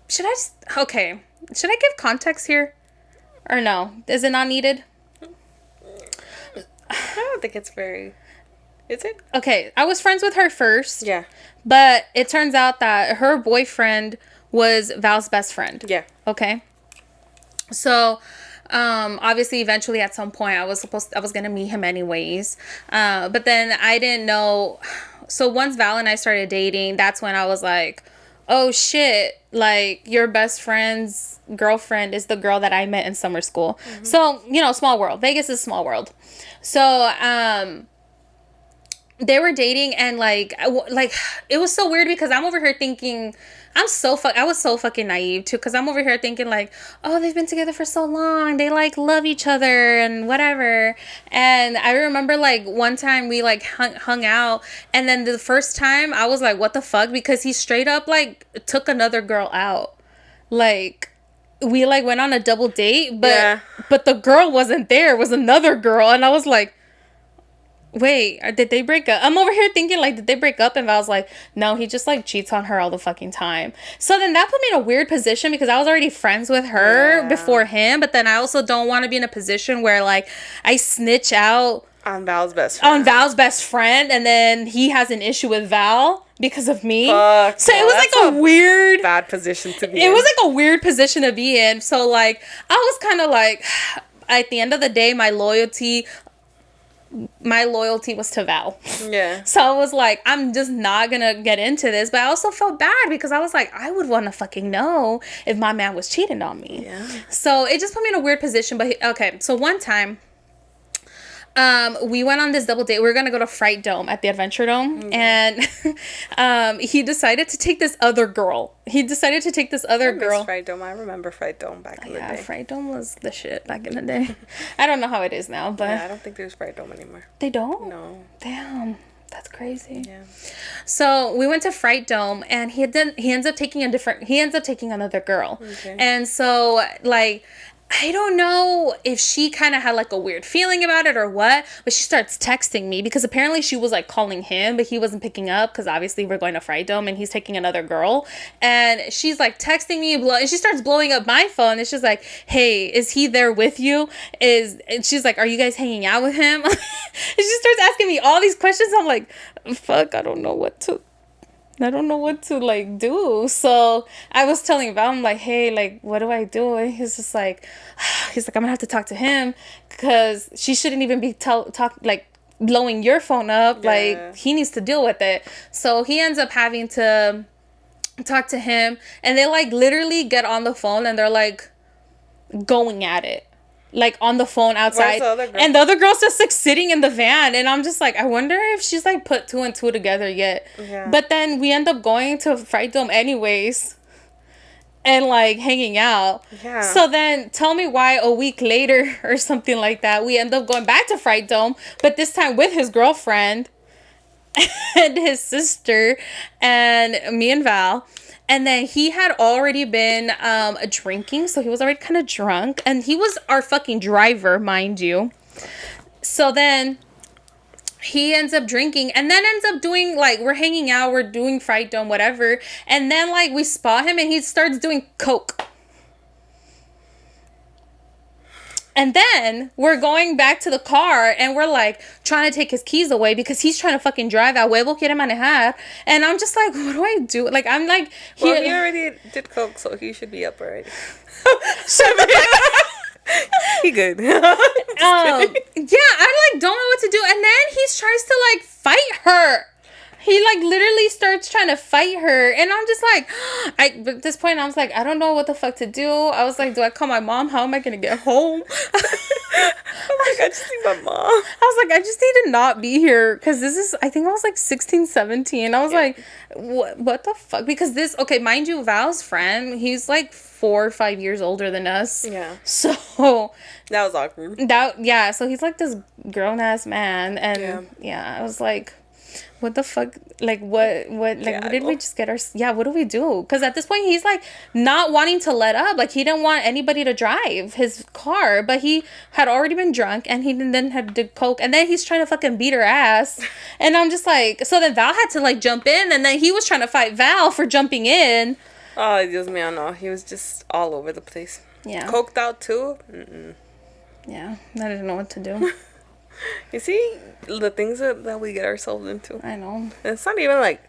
should I give context here? Or no? Is it not needed? I don't think it's very... Is it? Okay, I was friends with her first. Yeah. But it turns out that her boyfriend was Val's best friend. Yeah. Okay? So, obviously, eventually, at some point, I was gonna meet him anyways. But then I didn't know... So, once Val and I started dating, that's when I was like... Oh shit, like your best friend's girlfriend is the girl that I met in summer school. Mm-hmm. So, small world. Vegas is a small world. So, they were dating and like it was so weird because I'm over here thinking I was so fucking naive too because I'm over here thinking like, oh, they've been together for so long, they like love each other and whatever. And I remember like one time we like hung out, and then the first time I was like, what the fuck, because he straight up like took another girl out. Like we like went on a double date, but the girl wasn't there, it was another girl, and I was like, wait, did they break up? I'm over here thinking, like, did they break up? And Val's like, no, he just, like, cheats on her all the fucking time. So then that put me in a weird position because I was already friends with her before him. But then I also don't want to be in a position where, like, I snitch out on Val's best friend. And then he has an issue with Val because of me. Fuck, so it was, like, a weird... bad position to be in. It was, like, a weird position to be in. So, like, I was kind of, like... At the end of the day, my loyalty was to Val. Yeah. So I was like, I'm just not gonna get into this. But I also felt bad because I was like, I would want to fucking know if my man was cheating on me. Yeah. So it just put me in a weird position. But okay, so one time, we went on this double date. We were gonna go to Fright Dome at the Adventure Dome, and he decided to take this other girl. I miss Fright Dome. I remember Fright Dome back in the day. Yeah, Fright Dome was the shit back in the day. I don't know how it is now, but I don't think there's Fright Dome anymore. They don't? No. Damn. That's crazy. Yeah. So we went to Fright Dome, and he ends up taking another girl. Okay. And so like, I don't know if she kind of had like a weird feeling about it or what, but she starts texting me because apparently she was like calling him, but he wasn't picking up because obviously we're going to Fright Dome and he's taking another girl. And she's like texting me, and she starts blowing up my phone. It's just like, hey, is he there with you? And she's like, are you guys hanging out with him? And she starts asking me all these questions. I'm like, fuck, I don't know what to like do. So I was telling Val, I'm like, hey, like, what do I do? And he's like, I'm gonna have to talk to him because she shouldn't even be blowing your phone up. Yeah. Like, he needs to deal with it. So he ends up having to talk to him, and they like literally get on the phone and they're like going at it. Like on the phone outside, and the other girl's just like sitting in the van, and I'm just like, I wonder if she's like put two and two together yet. Yeah. But then we end up going to Fright Dome anyways, and like hanging out. Yeah. So then tell me why a week later or something like that, we end up going back to Fright Dome, but this time with his girlfriend and his sister and me and Val. And then he had already been drinking, so he was already kind of drunk. And he was our fucking driver, mind you. So then he ends up drinking and then ends up doing, like, we're hanging out, we're doing Fright Dome, whatever. And then, like, we spot him and he starts doing coke. And then we're going back to the car and we're like trying to take his keys away because he's trying to fucking drive. A huevo quiere manejar. And I'm just like, what do I do? Like, I'm like, he already did coke, so he should be up already. He good. Yeah, I like don't know what to do. And then he tries to like fight her. He like literally starts trying to fight her, and I'm just like, at this point I was like, I don't know what the fuck to do. I was like, do I call my mom? How am I gonna get home? I'm like, I just need my mom. I was like, I just need to not be here because this is, I think I was like 16, 17. I was like, what the fuck? Because this, okay, mind you, Val's friend, he's like 4 or 5 years older than us. Yeah. So that was awkward. So he's like this grown ass man, and I was like, what the fuck? Like, what what did we just get what do we do? Because at this point he's like not wanting to let up. Like, he didn't want anybody to drive his car, but he had already been drunk, and he then had to coke, and then he's trying to fucking beat her ass. And I'm just like, so then Val had to like jump in, and then he was trying to fight Val for jumping in. Oh, Dios mío, no. He was just all over the place. Yeah. Coked out too? Mm-mm. Yeah. I didn't know what to do. You see the things that we get ourselves into. I know. And it's not even like,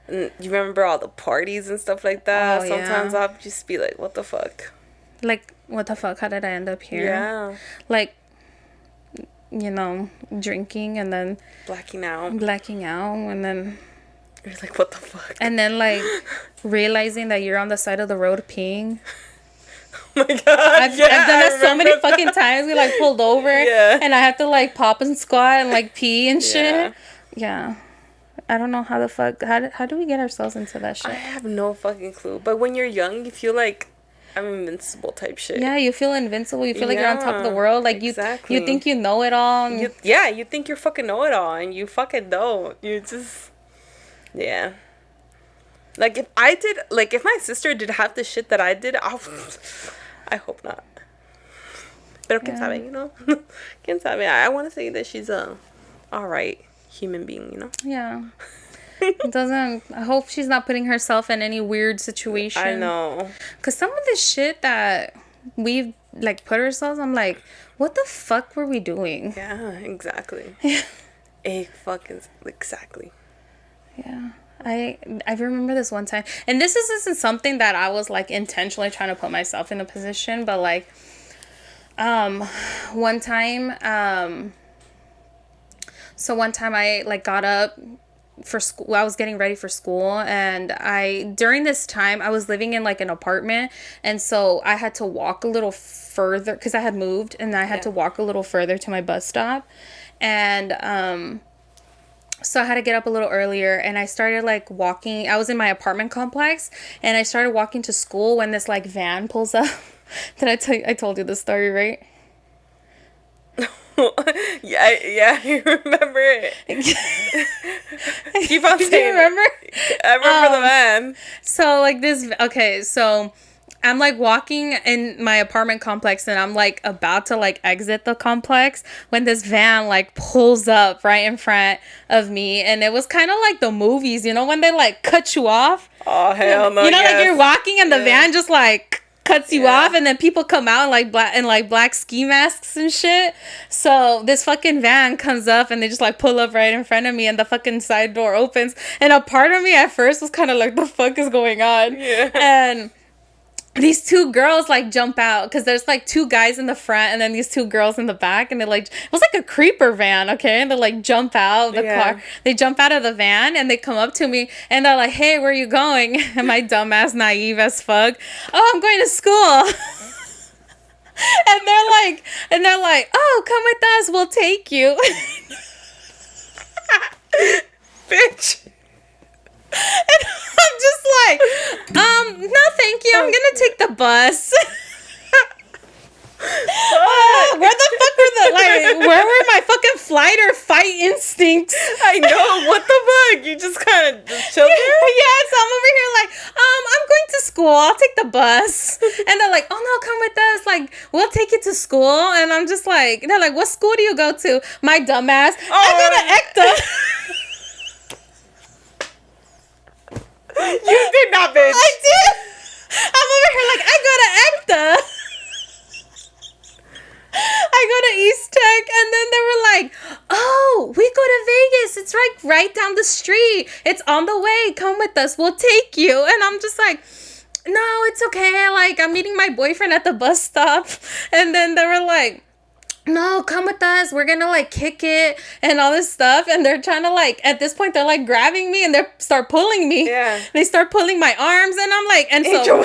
you remember all the parties and stuff like that. Sometimes I'll just be like, what the fuck? Like, what the fuck? How did I end up here? Yeah. Like, you know, drinking and then blacking out, and then you're like, what the fuck? And then like realizing that you're on the side of the road peeing. Oh my god! I've done that so many fucking times. We like pulled over, and I have to like pop and squat and like pee and shit. Yeah. I don't know how the fuck. How do we get ourselves into that shit? I have no fucking clue. But when you're young, you feel like I'm invincible type shit. Yeah, you feel invincible. You feel like you're on top of the world. Like you think you know it all. You think you're fucking know it all, and you fucking don't. You just Like, if my sister did have the shit that I did, I hope not. Pero quién sabe, you know? Quién sabe. I want to say that she's a alright human being, you know? Yeah. I hope she's not putting herself in any weird situation. I know. Because some of the shit that we've, like, put ourselves, I'm like, what the fuck were we doing? Yeah, exactly. Exactly. Yeah. I remember this one time, and this isn't something that I was like intentionally trying to put myself in a position, but like one time I like got up for school. I was getting ready for school, and during this time I was living in like an apartment, and so I had to walk a little further because I had moved, and I had to walk a little further to my bus stop, and so I had to get up a little earlier, and I started like walking. I was in my apartment complex, and I started walking to school when this like van pulls up. Did I tell you? I told you the story, right? yeah, you remember it. Keep on saying. Do you remember? I remember the van. So like this. Okay, so I'm like walking in my apartment complex, and I'm like about to like exit the complex when this van like pulls up right in front of me, and it was kind of like the movies, you know, when they like cut you off. Oh hell no! You know, like you're walking and the van just like cuts you off, and then people come out in like black ski masks and shit. So this fucking van comes up, and they just like pull up right in front of me, and the fucking side door opens, and a part of me at first was kind of like, the fuck is going on? Yeah. And these two girls like jump out because there's like two guys in the front and then these two girls in the back, and they like, it was like a creeper van, okay, and they like jump out of the car. They jump out of the van and they come up to me and they're like, hey, where are you going? And my dumbass naive as fuck, oh, I'm going to school. and they're like, oh, come with us, we'll take you. Bitch. And I'm just like, no, thank you. I'm gonna take the bus. Where the fuck were where were my fucking flight or fight instincts? I know. What the fuck? You just kind of just chilled there? Yeah, so I'm over here like, I'm going to school. I'll take the bus. And they're like, oh no, come with us. Like, we'll take you to school. And I'm just like, they're like, what school do you go to? My dumbass. I go to ECTA. You did not, bitch. I did. I'm over here like, I go to ECTA. I go to East Tech, and then they were like, oh, we go to Vegas. It's right down the street. It's on the way. Come with us. We'll take you. And I'm just like, no, it's okay. Like, I'm meeting my boyfriend at the bus stop. And then they were like, no, come with us. We're gonna like kick it and all this stuff. And they're trying to like, at this point, they're like grabbing me and they start pulling me. Yeah. They start pulling my arms, and I'm like, and so. Angel,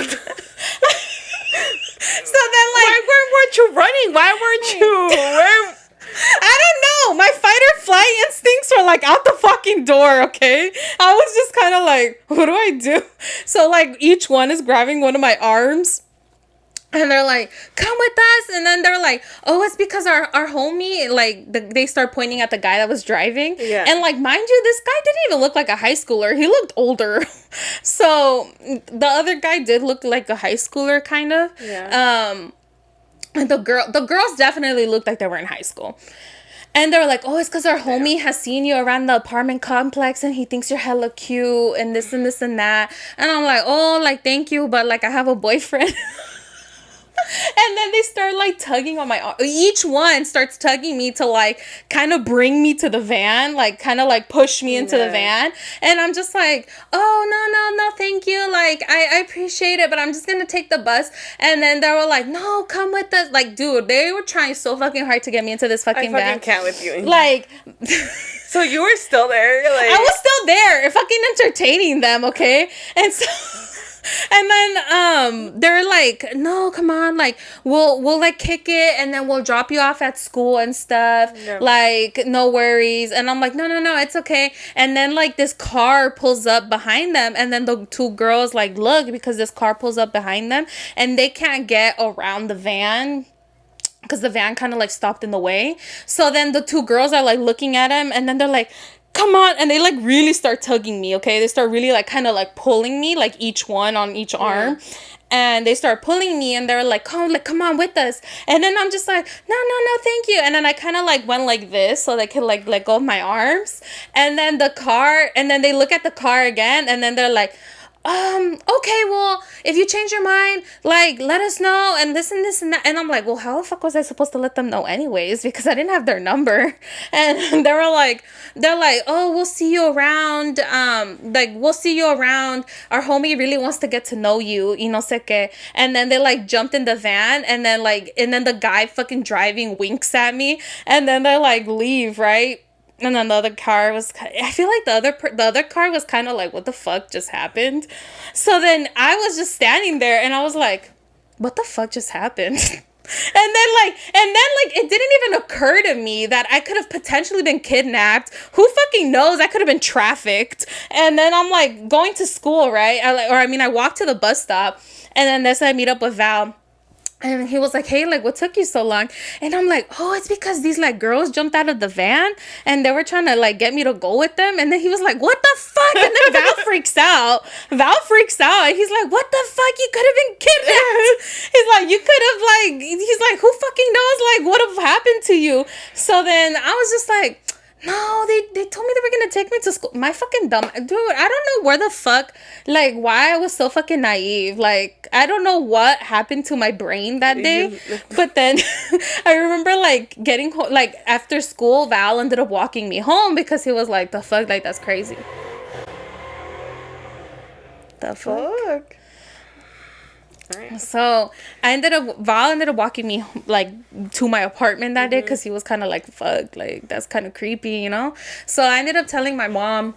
So then, like, why weren't you running? Why weren't you? I don't know. My fight or flight instincts were like out the fucking door, okay? I was just kind of like, what do I do? So, like, each one is grabbing one of my arms. And they're like, come with us. And then they're like, oh, it's because our homie, like, they start pointing at the guy that was driving. Yeah. And, like, mind you, this guy didn't even look like a high schooler. He looked older. So, the other guy did look like a high schooler, kind of. Yeah. And the girls definitely looked like they were in high school. And they were like, oh, it's because our homie has seen you around the apartment complex and he thinks you're hella cute and this and this and that. And I'm like, oh, like, thank you, but, like, I have a boyfriend. And then they start like tugging on my arm. Each one starts tugging me to like kind of bring me to the van, like kind of like push me into the van. And I'm just like, oh, no, thank you. Like, I appreciate it, but I'm just gonna take the bus. And then they were like, no, come with us. Like, dude, they were trying so fucking hard to get me into this fucking van. I fucking can't with you. Like, so you were still there? Like, I was still there, fucking entertaining them, okay? And so. And then they're like, no, come on, like we'll like kick it and then we'll drop you off at school and stuff. Yeah. Like, no worries. And I'm like, no, it's okay. And then like this car pulls up behind them, and then the two girls like look, because this car pulls up behind them and they can't get around the van because the van kind of like stopped in the way. So then the two girls are like looking at him, and then they're like, come on. And they like really start tugging me, okay? They start really like kind of like pulling me, like each one on each arm. And they start pulling me, and they're like, come on with us. And then I'm just like, no, thank you. And then I kind of like went like this so they could like let go of my arms. And then they look at the car again, and then they're like, okay, well, if you change your mind, like, let us know, and this and this and that. And I'm like, well, how the fuck was I supposed to let them know anyways? Because I didn't have their number. And they're like, oh, we'll see you around. We'll see you around. Our homie really wants to get to know you, y no sé qué. And then they like jumped in the van, and then the guy fucking driving winks at me, and then they like leave, right? And then the other car was, I feel like the other car was kind of like, what the fuck just happened? So then I was just standing there, and I was like, what the fuck just happened? And then it didn't even occur to me that I could have potentially been kidnapped. Who fucking knows? I could have been trafficked. And then I'm like going to school, right? I walked to the bus stop, and then that's when I meet up with Val. And he was like, hey, like, what took you so long? And I'm like, oh, it's because these, like, girls jumped out of the van and they were trying to, like, get me to go with them. And then he was like, what the fuck? And then Val freaks out. And he's like, what the fuck? You could have been kidnapped. He's like, you could have, like, he's like, who fucking knows, like, what have happened to you? So then I was just like, no, they told me they were gonna take me to school. My fucking dumb dude, I don't know where the fuck, like, why I was so fucking naive. Like, I don't know what happened to my brain that day. But then I remember like getting home, like after school, Val ended up walking me home because he was like, the fuck, like, that's crazy. The fuck. Right. So Val ended up walking me like to my apartment that day because he was kind of like, fuck, like, that's kind of creepy, you know? So I ended up telling my mom.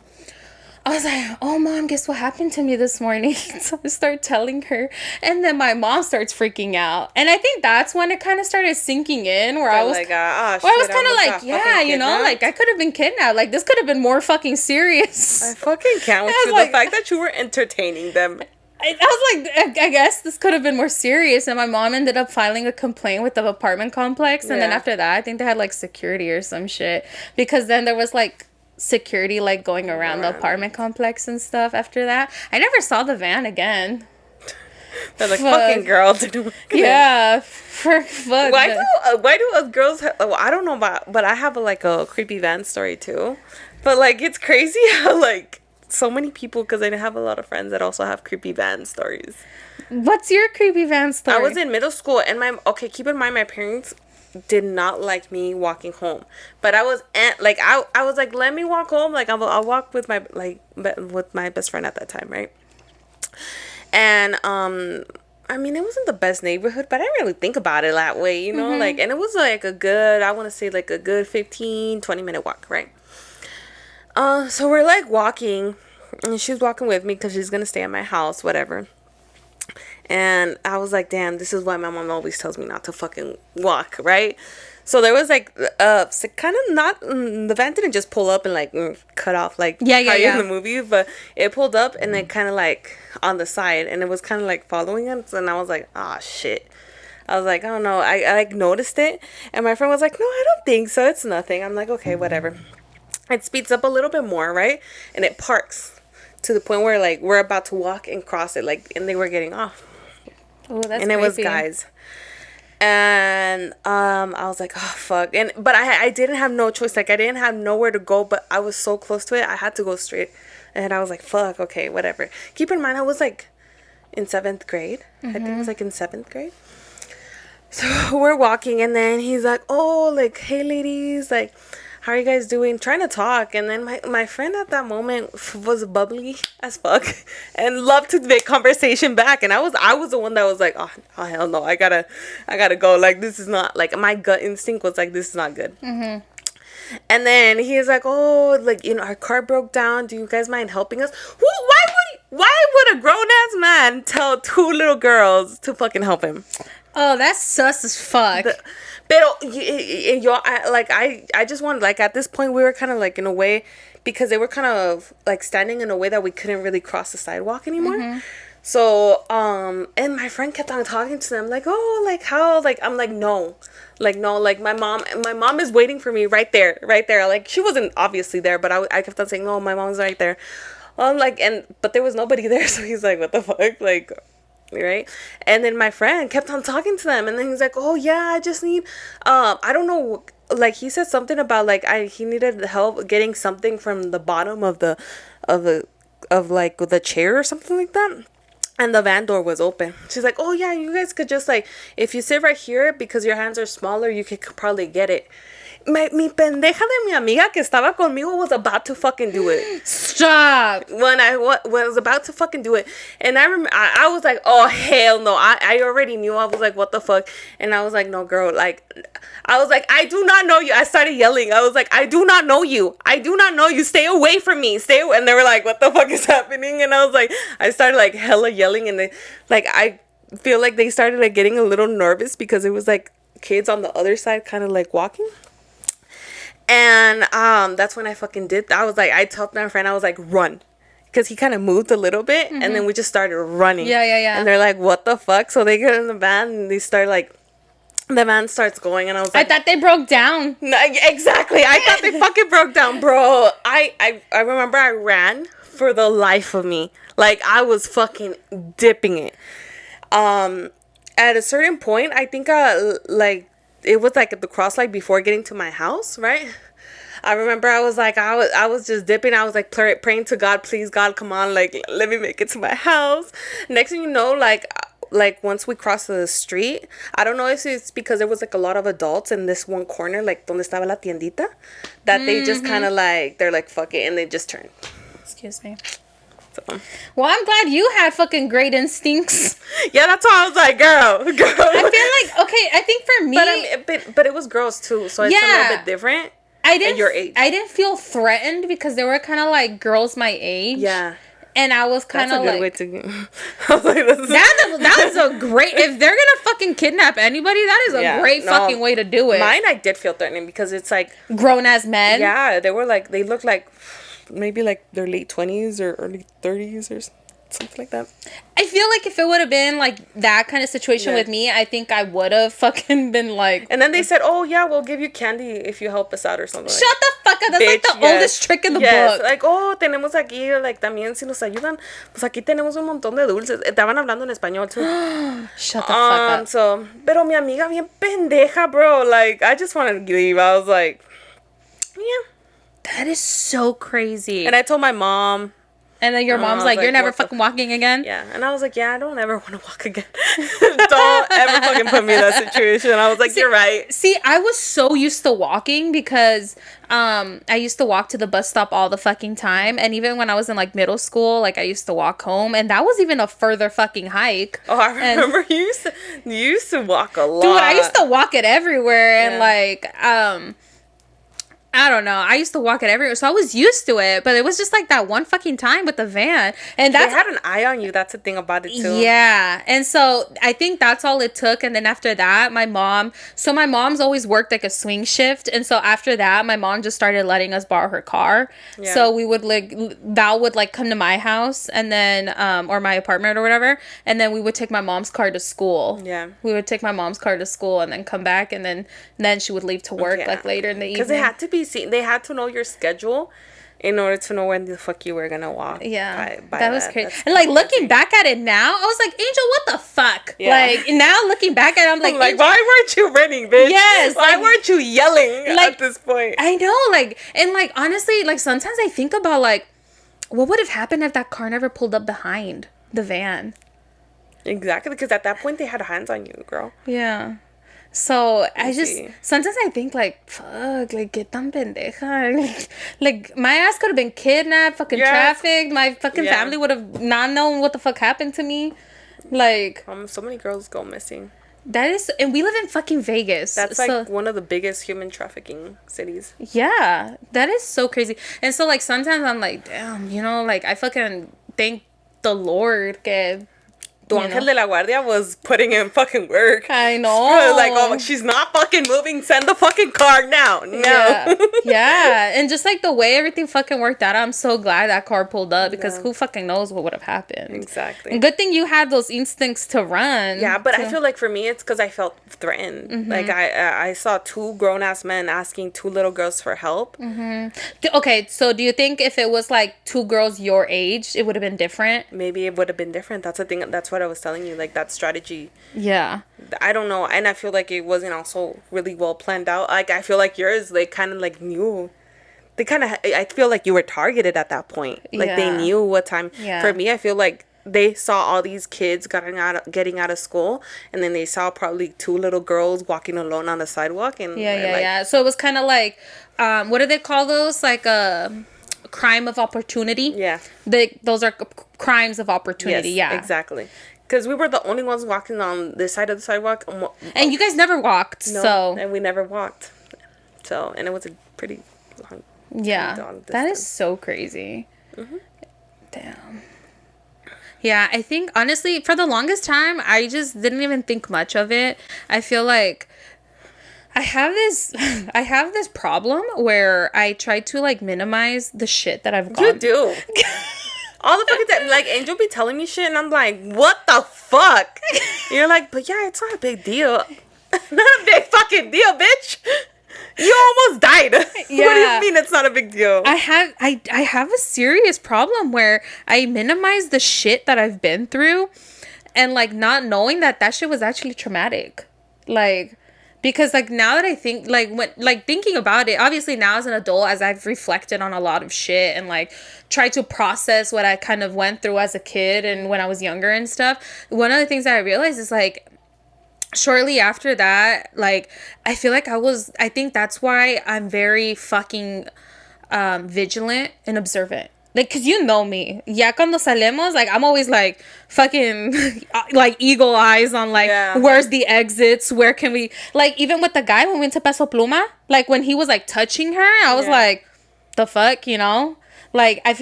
I was like, oh, Mom, guess what happened to me this morning? So I start telling her, and then my mom starts freaking out. And I think that's when it kind of started sinking in, where I was like, I was kind of like, yeah, you know, like, I could have been kidnapped. Like, this could have been more fucking serious. I fucking can't with you. Like, the fact that you were entertaining them. I was like, I guess this could have been more serious. And my mom ended up filing a complaint with the apartment complex. And then after that, I think they had like security or some shit. Because then there was like security like going around the apartment complex and stuff after that. I never saw the van again. They're like, fucking girl. Yeah. Fuck. Why do us girls I don't know about, but I have a creepy van story too. But like, it's crazy how like so many people, because I have a lot of friends that also have creepy van stories. What's your creepy van story? I was in middle school and keep in mind my parents did not like me walking home, but I was like, let me walk home, like I'll walk with my best friend at that time, right? And I mean, it wasn't the best neighborhood, but I didn't really think about it that way, you know? Like, and it was like a good, I want to say like a good 15-20 minute walk, right? So we're like walking, and she's walking with me because she's gonna stay at my house, whatever. And I was like, damn, this is why my mom always tells me not to fucking walk, right? So there was like kind of not, the van didn't just pull up and like cut off like yeah in the movie, but it pulled up and then kind of like on the side, and it was kind of like following us, and I was like, ah, shit. I was like, oh no, I like noticed it, and my friend was like, no, I don't think so, it's nothing. I'm like, okay, whatever. It speeds up a little bit more, right? And it parks to the point where like we're about to walk and cross it, like, and they were getting off. Oh, that's and it was guys. And I was like, oh fuck. But I didn't have no choice. Like, I didn't have nowhere to go, but I was so close to it, I had to go straight. And I was like, fuck, okay, whatever. Keep in mind, I was like in 7th grade. I think it was like in 7th grade. So we're walking, and then he's like, oh, like, hey ladies, like, how are you guys doing? Trying to talk. And then my friend at that moment was bubbly as fuck and loved to make conversation back. And I was the one that was like, oh hell no, I gotta go. Like, this is not, like, my gut instinct was like, this is not good. And then he's like, oh, like, you know, our car broke down. Do you guys mind helping us? Why would a grown ass man tell 2 little girls to fucking help him? Oh, that's sus as fuck. Pero I just wanted, like, at this point we were kind of like in a way, because they were kind of like standing in a way that we couldn't really cross the sidewalk anymore. So and my friend kept on talking to them like, oh, like, how, like, I'm like, no, like my mom is waiting for me right there. Like, she wasn't obviously there, but I kept on saying, no, my mom's right there. Like, but there was nobody there, so he's like, what the fuck, like, right? And then my friend kept on talking to them, and then he's like, oh yeah, I just need I don't know, like, he said something about like he needed help getting something from the bottom of the chair or something like that, and the van door was open. She's like, oh yeah, you guys could just, like, if you sit right here because your hands are smaller, you could probably get it. Mi pendeja de mi amiga que estaba conmigo was about to fucking do it. Stop. When I was about to fucking do it. And I remember, I was like, oh, hell no. I already knew. I was like, what the fuck? And I was like, no, girl. Like, I was like, I do not know you. I started yelling. I was like, I do not know you. I do not know you. Stay away from me. Stay away. And they were like, what the fuck is happening? And I was like, I started like hella yelling. And they, like, I feel like they started like getting a little nervous because it was like kids on the other side kind of like walking. And that's when I fucking did. I was like, I told my friend, I was like, run. Because he kind of moved a little bit. And then we just started running. Yeah. And they're like, what the fuck? So they get in the van and they start like, the van starts going. And I was like, I thought they broke down. No, exactly. I thought they fucking broke down, bro. I remember I ran for the life of me. Like, I was fucking dipping it. At a certain point, I think like, it was like at the cross light before getting to my house, right? I remember I was like, I was just dipping. I was like praying to God, please God, come on, like, let me make it to my house. Next thing you know, like once we crossed the street, I don't know if it's because there was like a lot of adults in this one corner, like donde estaba la tiendita, that they just kind of like, they're like, fuck it, and they just turned. Excuse me. So. Well, I'm glad you had fucking great instincts. Yeah, that's why I was like, girl. I feel like, okay, I think for me, but it was girls too, so it's a little bit different. At your age, I didn't feel threatened because they were kind of like girls my age. Yeah. And I was kind of like, way to I was like, that is a great, if they're gonna fucking kidnap anybody, that is a great fucking way to do it. Mine, I did feel threatening because it's like grown ass men. Yeah, they looked like maybe like their late 20s or early 30s or something like that. I feel like if it would have been like that kind of situation with me, I think I would have fucking been like. And then they said, oh yeah, we'll give you candy if you help us out or something. Shut the fuck That's like the oldest trick in the book. Like, oh, tenemos aquí, like, también si nos ayudan, pues aquí tenemos un montón de dulces. Estaban hablando en español, too. Shut the fuck up. So, pero mi amiga bien pendeja, bro. Like, I just wanted to leave. I was like, yeah. That is so crazy. And I told my mom. And then your mom's like, you're never fucking walking again? Yeah. And I was like, yeah, I don't ever want to walk again. Don't ever fucking put me in that situation. I was like, you're right. See, I was so used to walking because I used to walk to the bus stop all the fucking time. And even when I was in like middle school, like I used to walk home. And that was even a further fucking hike. Oh, I remember you used to walk a lot. Dude, I used to walk it everywhere. And like, I don't know. I used to walk it everywhere, so I was used to it. But it was just like that one fucking time with the van, and they had an eye on you. That's the thing about it too. Yeah, and so I think that's all it took. And then after that, my mom's always worked like a swing shift, and so after that, my mom just started letting us borrow her car. Yeah. So we would Val would like come to my house, and then or my apartment or whatever, and then we would take my mom's car to school. Yeah, we would take my mom's car to school, and then come back, and then she would leave to work like later in the evening. Because it had to be. They had to know your schedule in order to know when the fuck you were gonna walk. Yeah, that was crazy. And like looking back at it now, I was like, Angel, what the fuck? Yeah. Like now looking back at it, I'm like, why weren't you running, bitch? Yes. Why weren't you yelling at this point? I know, like, and like honestly, like sometimes I think about like, what would have happened if that car never pulled up behind the van? Exactly, because at that point they had hands on you, girl. Yeah. So sometimes I think like, fuck, like get tan pendeja. Like my ass could have been kidnapped, fucking trafficked. My fucking family would have not known what the fuck happened to me. Like, so many girls go missing. That is, and we live in fucking Vegas. That's like one of the biggest human trafficking cities. Yeah, that is so crazy. And so like sometimes I'm like, damn, you know, like I fucking thank the Lord que Tu ángel de la guardia was putting in fucking work. I know. Like, oh, she's not fucking moving. Send the fucking car now. No. Yeah. And just like the way everything fucking worked out, I'm so glad that car pulled up because who fucking knows what would have happened. Exactly. And good thing you had those instincts to run. Yeah, but I feel like for me, it's because I felt threatened. Mm-hmm. Like I saw two grown-ass men asking two little girls for help. Mm-hmm. Okay, so do you think if it was like two girls your age, it would have been different? Maybe it would have been different. That's the thing. That's what I was telling you, like that strategy. Yeah. I don't know, and I feel like it wasn't also really well planned out. Like I feel like yours, they kind of like knew. They kind of. I feel like you were targeted at that point. Like they knew what time. Yeah. For me, I feel like they saw all these kids getting out of school, and then they saw probably two little girls walking alone on the sidewalk, and yeah. So it was kind of like, what do they call those? Like a crime of opportunity. Yeah. Those are crimes of opportunity. Yes, yeah. Exactly. Because we were the only ones walking on this side of the sidewalk. And you guys never walked, so. And we never walked. So, and it was a pretty long. Yeah. That is so crazy. Mm-hmm. Damn. Yeah, I think, honestly, for the longest time, I just didn't even think much of it. I feel like I have this problem where I try to, like, minimize the shit that I've gone. You do. All the fucking time, like, Angel be telling me shit, and I'm like, what the fuck? You're like, but yeah, it's not a big deal. Not a big fucking deal, bitch. You almost died. Yeah. What do you mean it's not a big deal? I have a serious problem where I minimize the shit that I've been through, and like not knowing that shit was actually traumatic, like. Because, like, now that I think, like, when, like, thinking about it, obviously now as an adult, as I've reflected on a lot of shit and, like, tried to process what I kind of went through as a kid and when I was younger and stuff, one of the things that I realized is, like, shortly after that, like, I feel like I think that's why I'm very fucking vigilant and observant. Like, cause you know me. Ya cuando salemos, like, I'm always like fucking like eagle eyes on like where's the exits, where can we, like, even with the guy when we went to Peso Pluma, like when he was like touching her, I was like, the fuck, you know? Like, I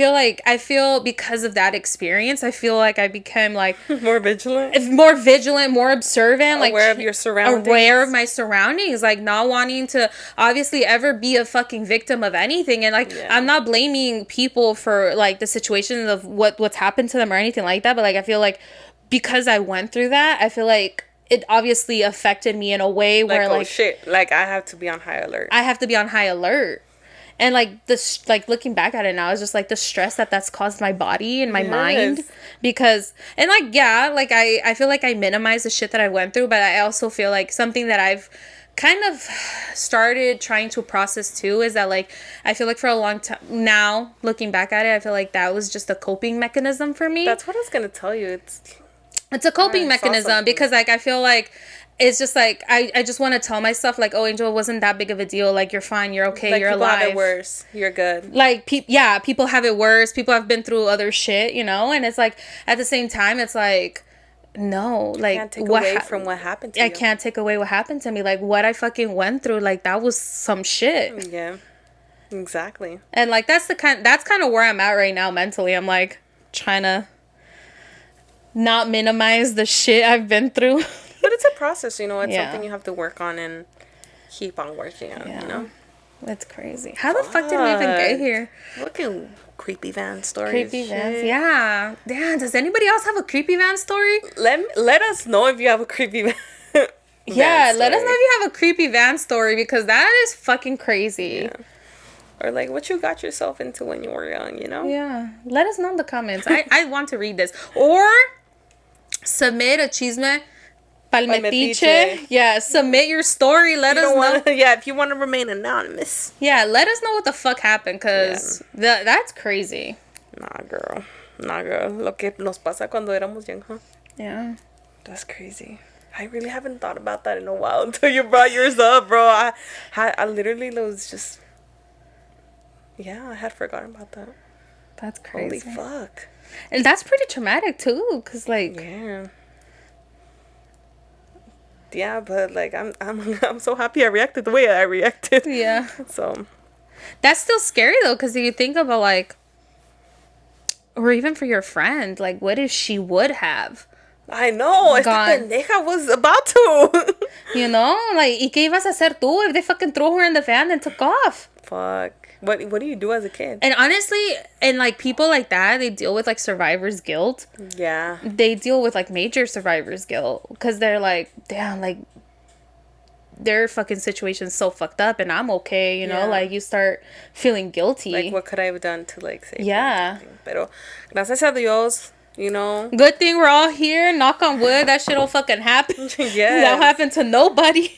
feel because of that experience, I feel like I became like more vigilant, more observant, like aware of your surroundings, aware of my surroundings, like not wanting to obviously ever be a fucking victim of anything. And like, I'm not blaming people for like the situations of what's happened to them or anything like that. But like, I feel like because I went through that, I feel like it obviously affected me in a way where like, oh shit, like I have to be on high alert. And like this, like looking back at it now, it's just like the stress that's caused my body and my mind, because and like yeah, like I feel like I minimize the shit that I went through, but I also feel like something that I've kind of started trying to process too is that like I feel like for a long time now, looking back at it, I feel like that was just a coping mechanism for me. That's what I was gonna tell you. It's a coping mechanism because like I feel like it's just like I just want to tell myself like, oh, Angel, it wasn't that big of a deal, like you're fine, you're okay, like, you're people alive. have it worse, you're good. Like people have it worse, people have been through other shit, you know. And it's like at the same time it's like, no, like can't take away from what happened to you. I can't take away what happened to me, like what I fucking went through, like that was some shit. Yeah, exactly. And like that's kind of where I'm at right now mentally. I'm like trying to not minimize the shit I've been through. But it's a process, you know. It's something you have to work on and keep on working on, you know. It's crazy. How the fuck did we even get here? Looking creepy van stories. Creepy vans, yeah. Damn, does anybody else have a creepy van story? Let us know if you have a creepy van. Yeah, let us know if you have a creepy van story, because that is fucking crazy. Yeah. Or like what you got yourself into when you were young, you know? Yeah. Let us know in the comments. I want to read this. Or submit a chisme palmetiche. Yeah, submit your story. Let us know. If you want to remain anonymous. Yeah, let us know what the fuck happened, because that's crazy. Nah, girl. Lo que nos pasa cuando éramos young, huh? Yeah. That's crazy. I really haven't thought about that in a while until you brought yours up, bro. I literally was just... Yeah, I had forgotten about that. That's crazy. Holy fuck. And that's pretty traumatic, too, because, like... Yeah. Yeah, but like I'm so happy I reacted the way I reacted. Yeah. So that's still scary though, because you think about like, or even for your friend, like what if she would have? I know. Esta pendeja was about to. You know, like, ¿y qué ibas a hacer tú if they fucking threw her in the van and took off? Fuck. What do you do as a kid? And honestly, and like people like that, they deal with like survivor's guilt. Yeah. They deal with like major survivor's guilt, because they're like, damn, like their fucking situation's so fucked up and I'm okay, you know? Like you start feeling guilty. Like what could I have done to like save them? Pero gracias a Dios, you know. Good thing we're all here. Knock on wood. That shit don't fucking happen. Yeah. That happened to nobody.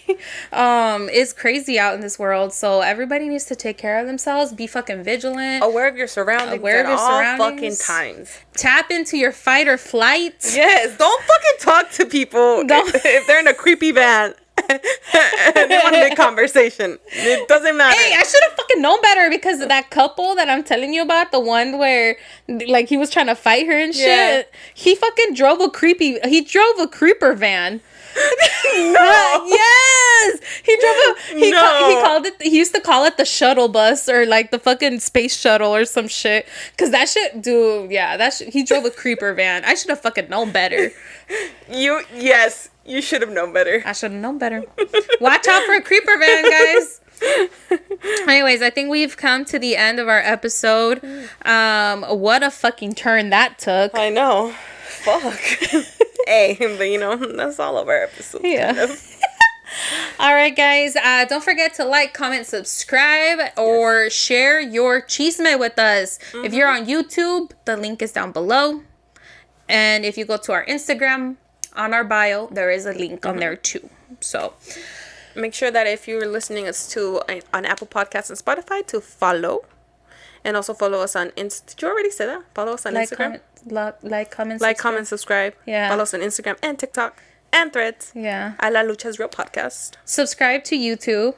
It's crazy out in this world. So everybody needs to take care of themselves. Be fucking vigilant. Aware of your surroundings. Aware of your surroundings. Fucking times. Tap into your fight or flight. Yes. Don't fucking talk to people if they're in a creepy van. They want to make conversation. It doesn't matter. Hey, I should have fucking known better, because that couple that I'm telling you about, the one where like he was trying to fight her and shit, he fucking drove a creeper van. No. Yes, he used to call it the shuttle bus, or like the fucking space shuttle or some shit, because that shit, dude, he drove a creeper van. I should have fucking known better. You should have known better. I should have known better. Watch out for a creeper van, guys. Anyways, I think we've come to the end of our episode. What a fucking turn that took. I know. Fuck. Hey, but you know, that's all of our episodes. Yeah. Kind of. All right, guys. Don't forget to like, comment, subscribe, or share your chisme with us. Mm-hmm. If you're on YouTube, the link is down below. And if you go to our Instagram, on our bio, there is a link on there too. So make sure that if you're listening us on Apple Podcasts and Spotify, to follow. And also follow us on Did you already say that? Follow us on Instagram. Comment, subscribe. Yeah. Follow us on Instagram and TikTok and Threads. Yeah. A La Lucha's Real Podcast. Subscribe to YouTube.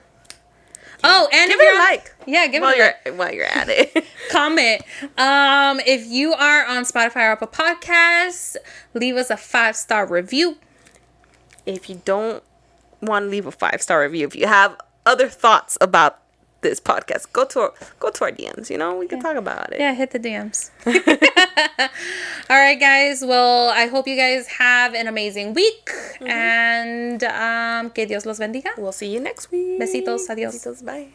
Oh, and give it a like. Yeah, give it a like. While you're at it. Comment. If you are on Spotify or Apple Podcasts, leave us a 5-star review. If you don't want to leave a 5-star review, if you have other thoughts about this podcast, go to our DMs. You know, we can talk about it. Yeah, hit the DMs. All right, guys. Well, I hope you guys have an amazing week. Mm-hmm. And que Dios los bendiga. We'll see you next week. Besitos. Adios. Besitos. Bye.